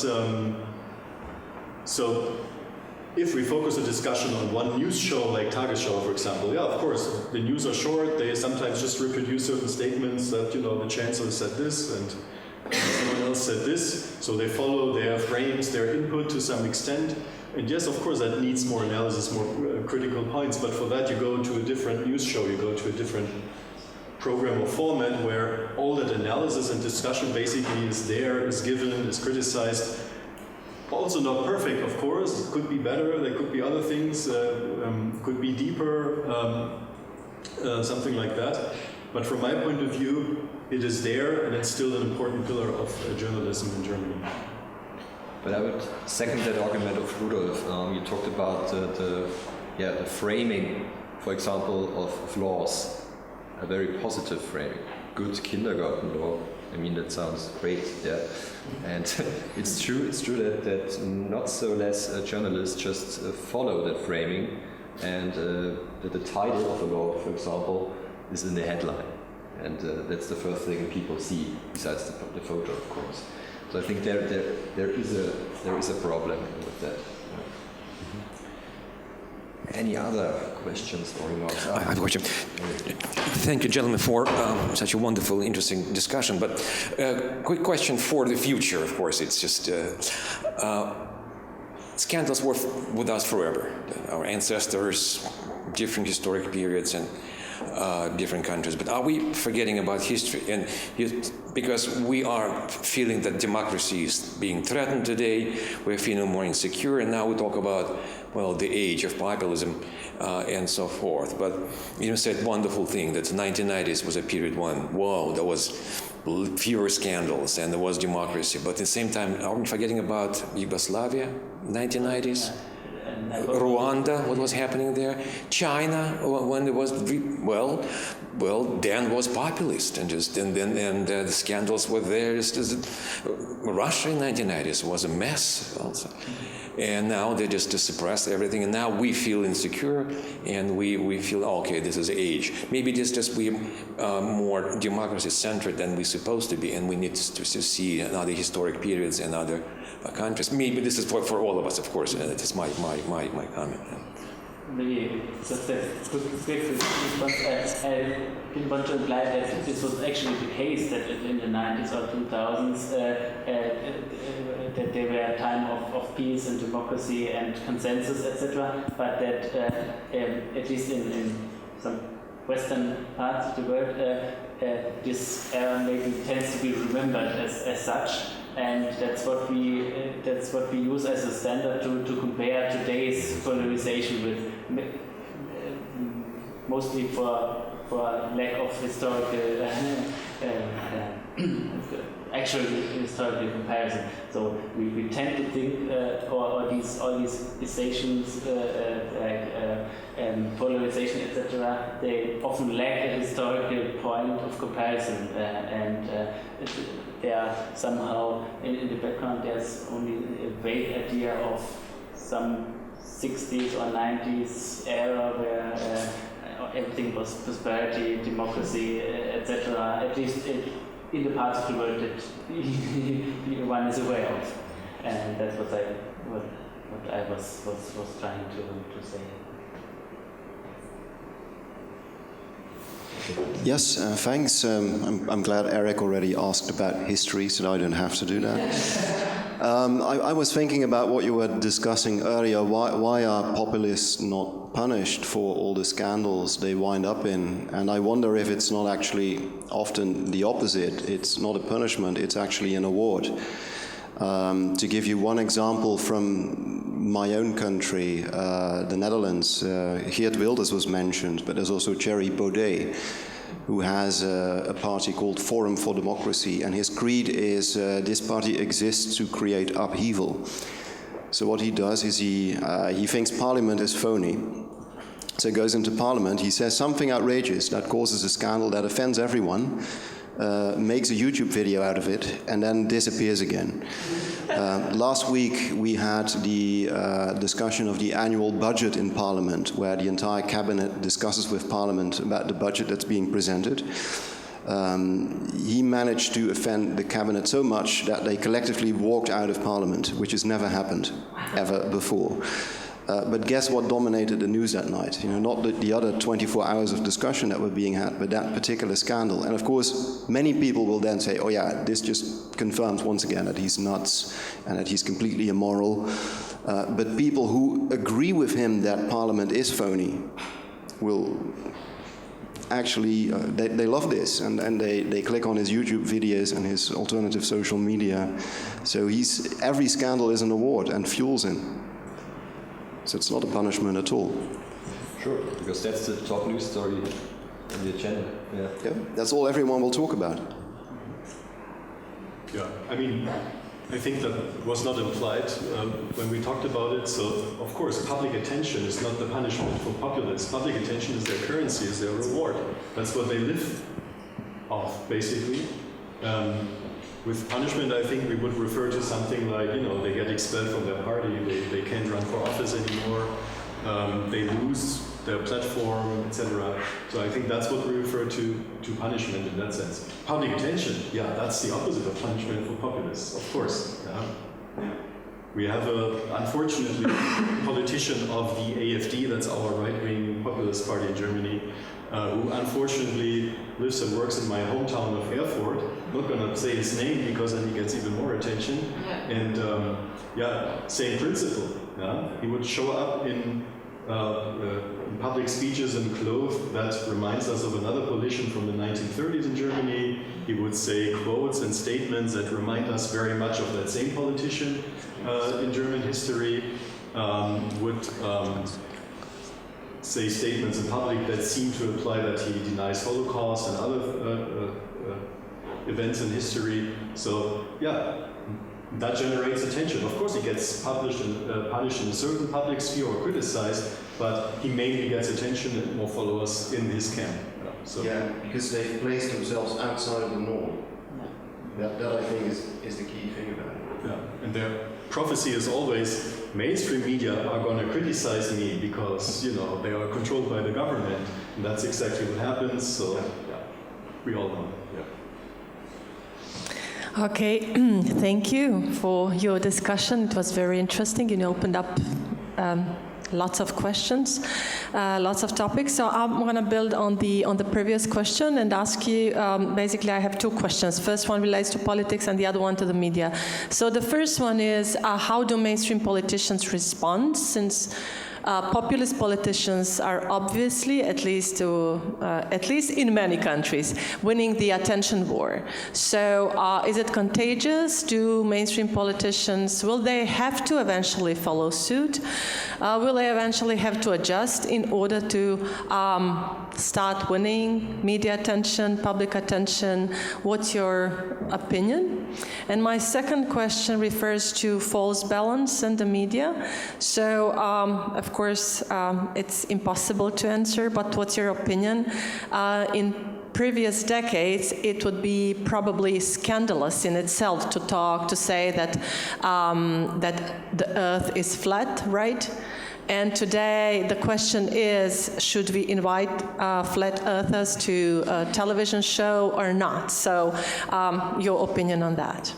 S2: so if we focus a discussion on one news show like Tagesschau, for example, yeah, of course, the news are short. They sometimes just reproduce certain statements that, the chancellor said this and someone else said this. So they follow their frames, their input to some extent. And yes, of course, that needs more analysis, more critical points. But for that, you go to a different news show. You go to a different program or format where all that analysis and discussion basically is there, is given, is criticized. Also not perfect, of course. It could be better. There could be other things. Could be deeper. Something like that. But from my point of view, it is there, and it's still an important pillar of journalism in Germany.
S1: But I would second that argument of Rudolf. You talked about the framing, for example, of laws. A very positive framing. Good kindergarten law. I mean, that sounds great, yeah. And it's true that not so less journalists just follow that framing, and that the title of the law, for example, is in the headline. And that's the first thing people see, besides the photo, of course. So I think there is a problem with that. Any other questions or remarks?
S6: I have a question. Thank you, gentlemen, for such a wonderful, interesting discussion. But quick question for the future, of course. It's just scandals were with us forever. Our ancestors, different historic periods and different countries. But are we forgetting about history? And because we are feeling that democracy is being threatened today, we're feeling more insecure, and now we talk about, well, the age of populism and so forth. But you said wonderful thing that the 1990s was a period when, wow, there was fewer scandals and there was democracy. But at the same time, are we forgetting about Yugoslavia, 1990s? Rwanda, what was happening there? China, when there was, then was populist, and the scandals were there. Russia in 1990s was a mess also. And now they just suppress everything, and now we feel insecure, and we feel, okay, this is age. Maybe it's just we more democracy-centered than we're supposed to be, and we need to see other historic periods and other countries. Maybe this is for all of us, of course. That is my comment.
S3: Maybe just a quick response. I didn't want to imply that this was actually the case, that in the 90s or 2000s that there were a time of peace and democracy and consensus, etc. But that at least in some Western parts of the world, this era maybe tends to be remembered as such. And that's what we use as a standard to compare today's polarization with, mostly for lack of historical actual historical comparison. So we tend to think all these decisions polarization, etc. They often lack a historical point of comparison, and they are somehow in the background. There's only a vague idea of some 60s or 90s era where everything was prosperity, democracy, etc. At least in the parts of the world that one is aware of, and that's what I was trying to say.
S7: Yes, thanks. I'm glad Eric already asked about history, so I don't have to do that. I was thinking about what you were discussing earlier. Why are populists not punished for all the scandals they wind up in? And I wonder if it's not actually often the opposite. It's not a punishment, it's actually an award. To give you one example from my own country, the Netherlands, Geert Wilders was mentioned, but there's also Thierry Baudet, who has a party called Forum for Democracy, and his creed is this party exists to create upheaval. So what he does is he thinks Parliament is phony. So he goes into Parliament, he says something outrageous that causes a scandal that offends everyone, makes a YouTube video out of it, and then disappears again. Last week we had the discussion of the annual budget in Parliament, where the entire cabinet discusses with Parliament about the budget that's being presented. He managed to offend the cabinet so much that they collectively walked out of Parliament, which has never happened ever before. But guess what dominated the news that night? You know, not the other 24 hours of discussion that were being had, but that particular scandal. And of course, many people will then say, oh yeah, this just confirms once again that he's nuts and that he's completely immoral. But people who agree with him that Parliament is phony will actually, they love this, and they click on his YouTube videos and his alternative social media. So every scandal is an award and fuels him. So it's not a punishment at all.
S1: Sure, because that's the top news story on the agenda. Yeah,
S7: that's all everyone will talk about.
S2: Yeah, I mean, I think that was not implied when we talked about it. So, of course, public attention is not the punishment for populists. Public attention is their currency, is their reward. That's what they live off, basically. With punishment, I think we would refer to something like, you know, they get expelled from their party, they can't run for office anymore, they lose their platform, etc. So I think that's what we refer to punishment in that sense. Public attention, yeah, that's the opposite of punishment for populists, of course. Yeah. We have unfortunately, politician of the AfD, that's our right-wing populist party in Germany, who unfortunately lives and works in my hometown of Erfurt. I'm not going to say his name because then he gets even more attention. Yeah. And same principle. Yeah? He would show up in public speeches in clothes that reminds us of another politician from the 1930s in Germany. He would say quotes and statements that remind us very much of that same politician in German history. Would say statements in public that seem to imply that he denies Holocaust and other events in history. So, yeah, that generates attention. Of course, he gets punished in a certain public sphere or criticized, but he mainly gets attention and more followers in his camp.
S7: Yeah, because they've placed themselves outside of the norm. That I think is the key thing about it.
S2: Yeah, and their prophecy is always, mainstream media are going to criticize me because, you know, they are controlled by the government, and that's exactly what happens. So, yeah, we all know. Yeah.
S8: Okay, thank you for your discussion. It was very interesting. You opened up lots of questions, lots of topics. So I'm going to build on the previous question and ask you, basically I have two questions. First one relates to politics and the other one to the media. So the first one is, how do mainstream politicians respond, since populist politicians are obviously, at least in many countries, winning the attention war. So is it contagious? Do mainstream politicians, will they have to eventually follow suit? Will they eventually have to adjust in order to start winning media attention, public attention? What's your opinion? And my second question refers to false balance in the media. So, of course, it's impossible to answer, but what's your opinion? In previous decades, it would be probably scandalous in itself to say that the Earth is flat, right? And today the question is, should we invite flat earthers to a television show or not? So your opinion on that?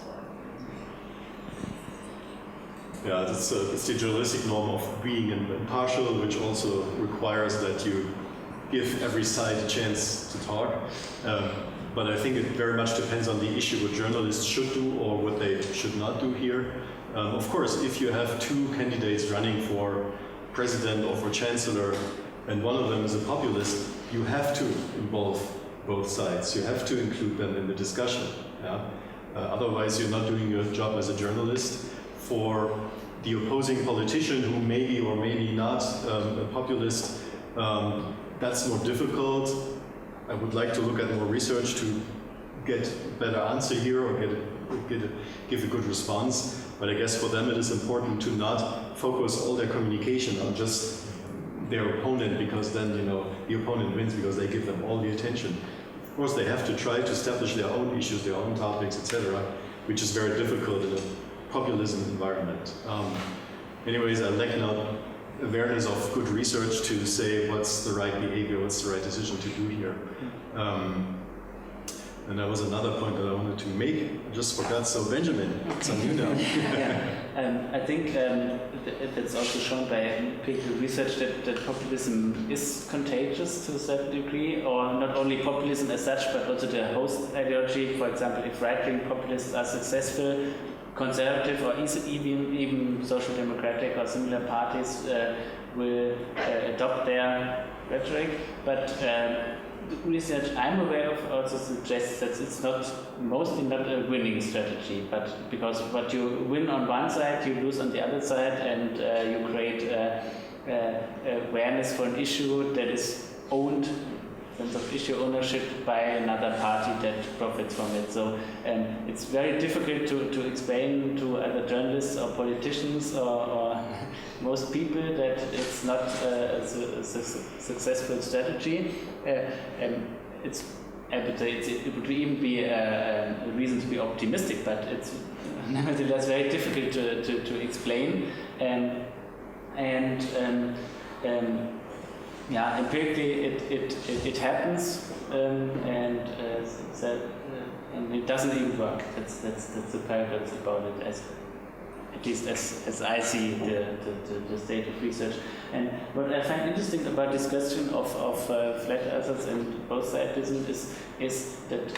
S2: Yeah, it's the journalistic norm of being impartial, which also requires that you give every side a chance to talk. But I think it very much depends on the issue, what journalists should do or what they should not do here. Of course, if you have two candidates running for president or for chancellor, and one of them is a populist, you have to involve both sides. You have to include them in the discussion. Yeah? Otherwise, you're not doing your job as a journalist. For the opposing politician who maybe or maybe not a populist, that's more difficult. I would like to look at more research to get a better answer here or give a good response. But I guess for them it is important to not focus all their communication on just their opponent, because then, you know, the opponent wins because they give them all the attention. Of course, they have to try to establish their own issues, their own topics, etc., which is very difficult in a populism environment. Anyways, I lack now awareness of good research to say what's the right behavior, what's the right decision to do here. And that was another point that I wanted to make. I just forgot. So Benjamin, it's on you now.
S3: I think it's also shown by empirical research that populism is contagious to a certain degree, or not only populism as such, but also the host ideology. For example, if right-wing populists are successful, conservative or even social democratic or similar parties will adopt their rhetoric. But the research I'm aware of also suggests that it's mostly not a winning strategy, but because what you win on one side, you lose on the other side, and you create awareness for an issue that is owned, sense of issue ownership, by another party that profits from it. So it's very difficult to explain to other journalists or politicians or most people that it's not a successful strategy. It would even be a reason to be optimistic, but it's nevertheless very difficult to explain. Yeah, empirically it happens, and it doesn't even work. That's the paradox about it, at least as I see the state of research. And what I find interesting about discussion of flat earthers and both-sidism is that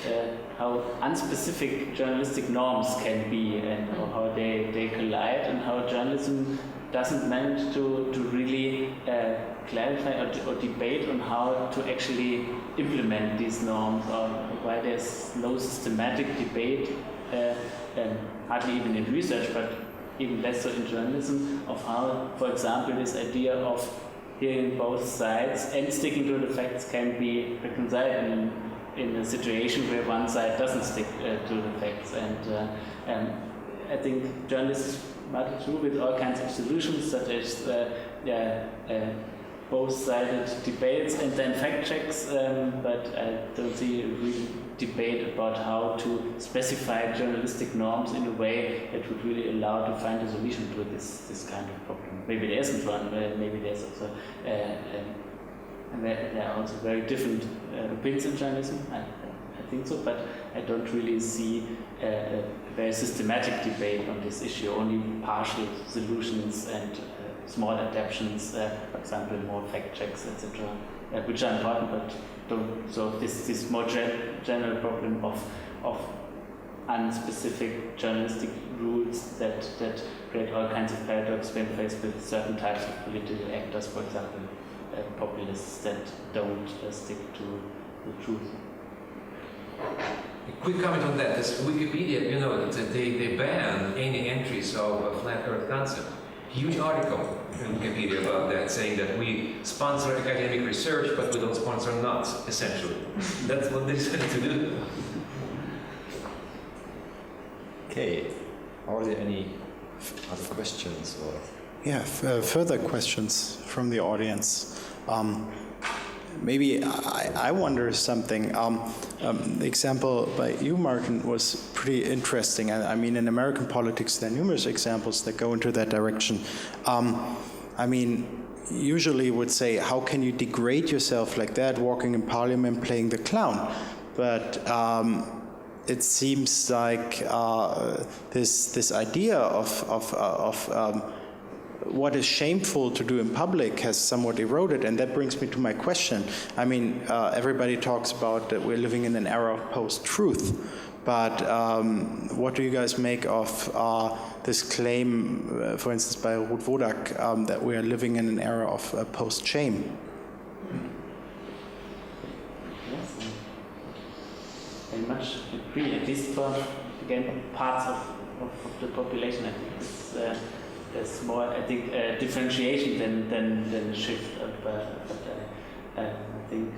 S3: how unspecific journalistic norms can be, and how they collide, and how journalism doesn't manage to really clarify or debate on how to actually implement these norms, or why there's no systematic debate, hardly even in research, but even less so in journalism, of how, for example, this idea of hearing both sides and sticking to the facts can be reconciled in a situation where one side doesn't stick to the facts. And I think journalists muddle through with all kinds of solutions, such as both-sided debates and then fact checks, but I don't see a real debate about how to specify journalistic norms in a way that would really allow to find a solution to this kind of problem. Maybe there isn't one, maybe there's also, and there are also very different opinions in journalism, I think so, but I don't really see a very systematic debate on this issue, only partial solutions and small adaptations, for example, more fact checks, etc., which are important, but don't solve this more general problem of unspecific journalistic rules that create all kinds of paradox when faced with certain types of political actors, for example, populists that don't stick to the truth.
S9: A quick comment on that. As Wikipedia, you know, they ban any entries of a flat Earth concept. Huge article in Wikipedia about that, saying that we sponsor academic research, but we don't sponsor nuts, essentially. That's what they decided to do.
S1: Okay, are there any other questions? Or?
S10: Yeah, further questions from the audience. Maybe I wonder something. The example by you, Martin, was pretty interesting. I mean, in American politics, there are numerous examples that go into that direction. I mean, usually would say, how can you degrade yourself like that, walking in parliament, playing the clown? But it seems like this idea of what is shameful to do in public has somewhat eroded, and that brings me to my question. I mean, everybody talks about that we're living in an era of post-truth, but what do you guys make of this claim, for instance, by Ruth Wodak, that we are living in an era of post-shame?
S3: Yes, I very much agree, at least for, again, parts of the population. I think there's more, I think, differentiation than a shift. But I think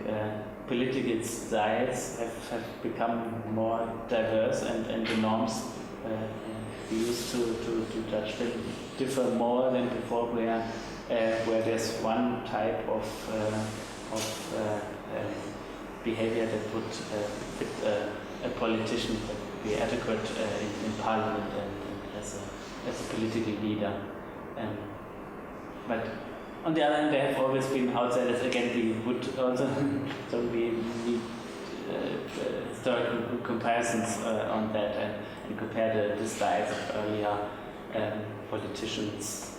S3: political styles have become more diverse, and the norms we used to judge them differ more than before, where there's one type of behavior that would fit a politician that would be adequate in parliament and as a political leader. But on the other hand, there have always been outsiders. Again, we would also so we need historical comparisons on that and compare the styles of earlier politicians.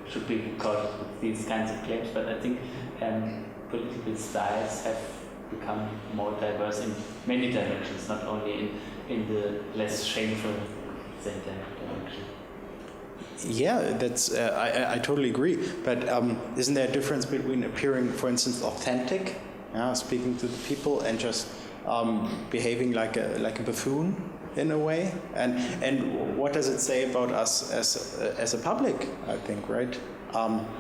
S3: Should be called with these kinds of claims, but I think political styles have become more diverse in many directions, not only in the less shameful direction.
S10: Yeah, that's I totally agree. But isn't there a difference between appearing, for instance, authentic, speaking to the people, and just behaving like a buffoon in a way? And what does it say about us as a public? I think, right?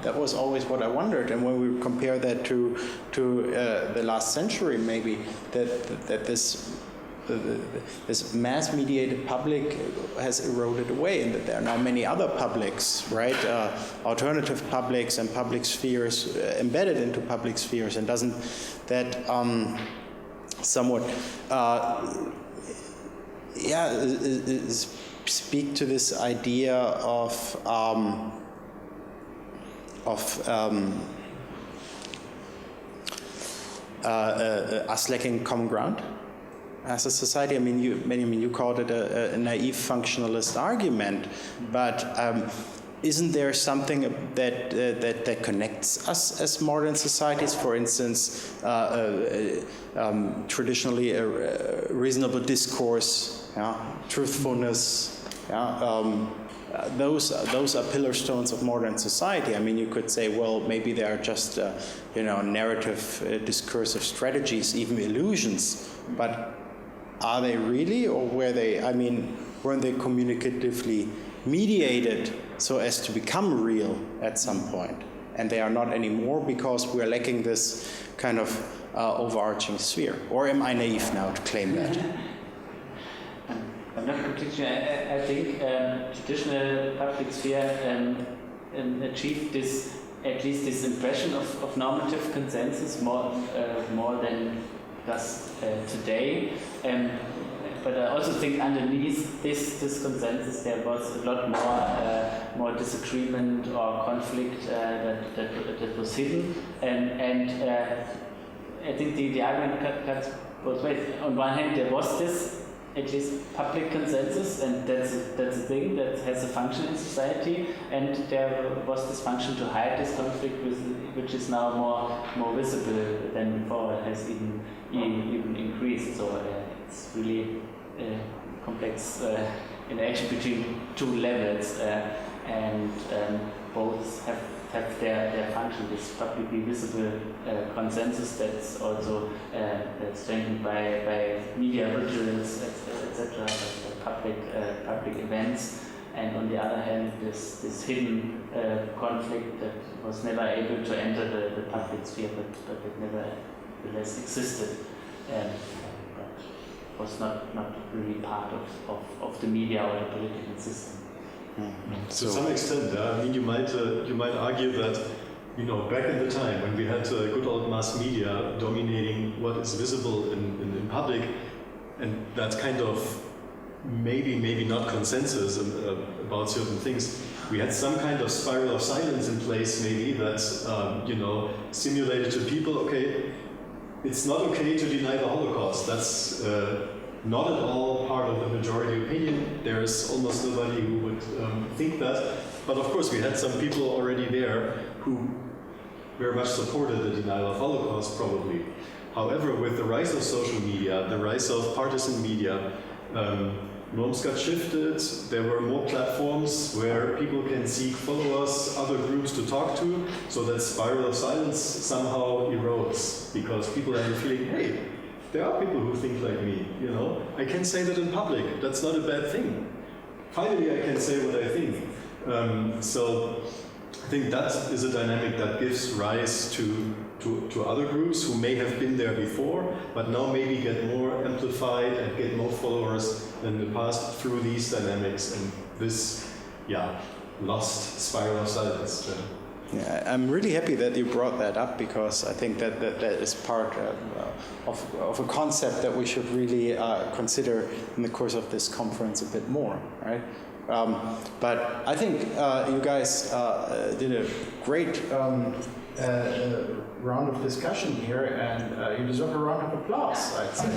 S10: That was always what I wondered. And when we compare that to the last century, maybe that this mass-mediated public has eroded away, and that there are now many other publics, right? Alternative publics and public spheres embedded into public spheres, and doesn't that somewhat speak to this idea of us lacking common ground as a society? I mean, you called it a naive functionalist argument, but isn't there something that connects us as modern societies? For instance, traditionally a reasonable discourse, truthfulness, those are pillar stones of modern society. I mean, you could say, well, maybe they are just narrative, discursive strategies, even illusions, but are they really, or weren't they communicatively mediated so as to become real at some point? And they are not anymore because we are lacking this kind of overarching sphere. Or am I naive now to claim that?
S3: I'm not completely. I think traditional public sphere achieved at least this impression of normative consensus more than does today. But I also think underneath this consensus there was a lot more disagreement or conflict that was hidden, and I think the argument cuts both ways. On one hand, there was this at least public consensus, and that's a thing that has a function in society, and there was this function to hide this conflict, which is now more visible than before. It has even increased, so it's really complex interaction between two levels, and both have their function. This publicly visible consensus that's also strengthened by media rituals, etc., public events, and on the other hand, this hidden conflict that was never able to enter the public sphere, but it nevertheless existed, but was not really part of the media or the political system.
S2: To some extent, I mean, you might argue that, back in the time when we had good old mass media dominating what is visible in public, and that kind of maybe not consensus about certain things, we had some kind of spiral of silence in place, maybe that simulated to people, okay, it's not okay to deny the Holocaust. not at all part of the majority opinion. There's almost nobody who would think that. But of course, we had some people already there who very much supported the denial of Holocaust, probably. However, with the rise of social media, the rise of partisan media, norms got shifted. There were more platforms where people can seek followers, other groups to talk to, so that spiral of silence somehow erodes, because people have the feeling, hey, there are people who think like me, you know? I can say that in public, that's not a bad thing. Finally, I can say what I think. So I think that is a dynamic that gives rise to other groups who may have been there before, but now maybe get more amplified and get more followers than in the past through these dynamics and this, lost spiral of silence.
S10: Yeah, I'm really happy that you brought that up, because I think that is part of a concept that we should really consider in the course of this conference a bit more, right? But I think you guys did a great round of discussion here, and you deserve a round of applause, I'd say.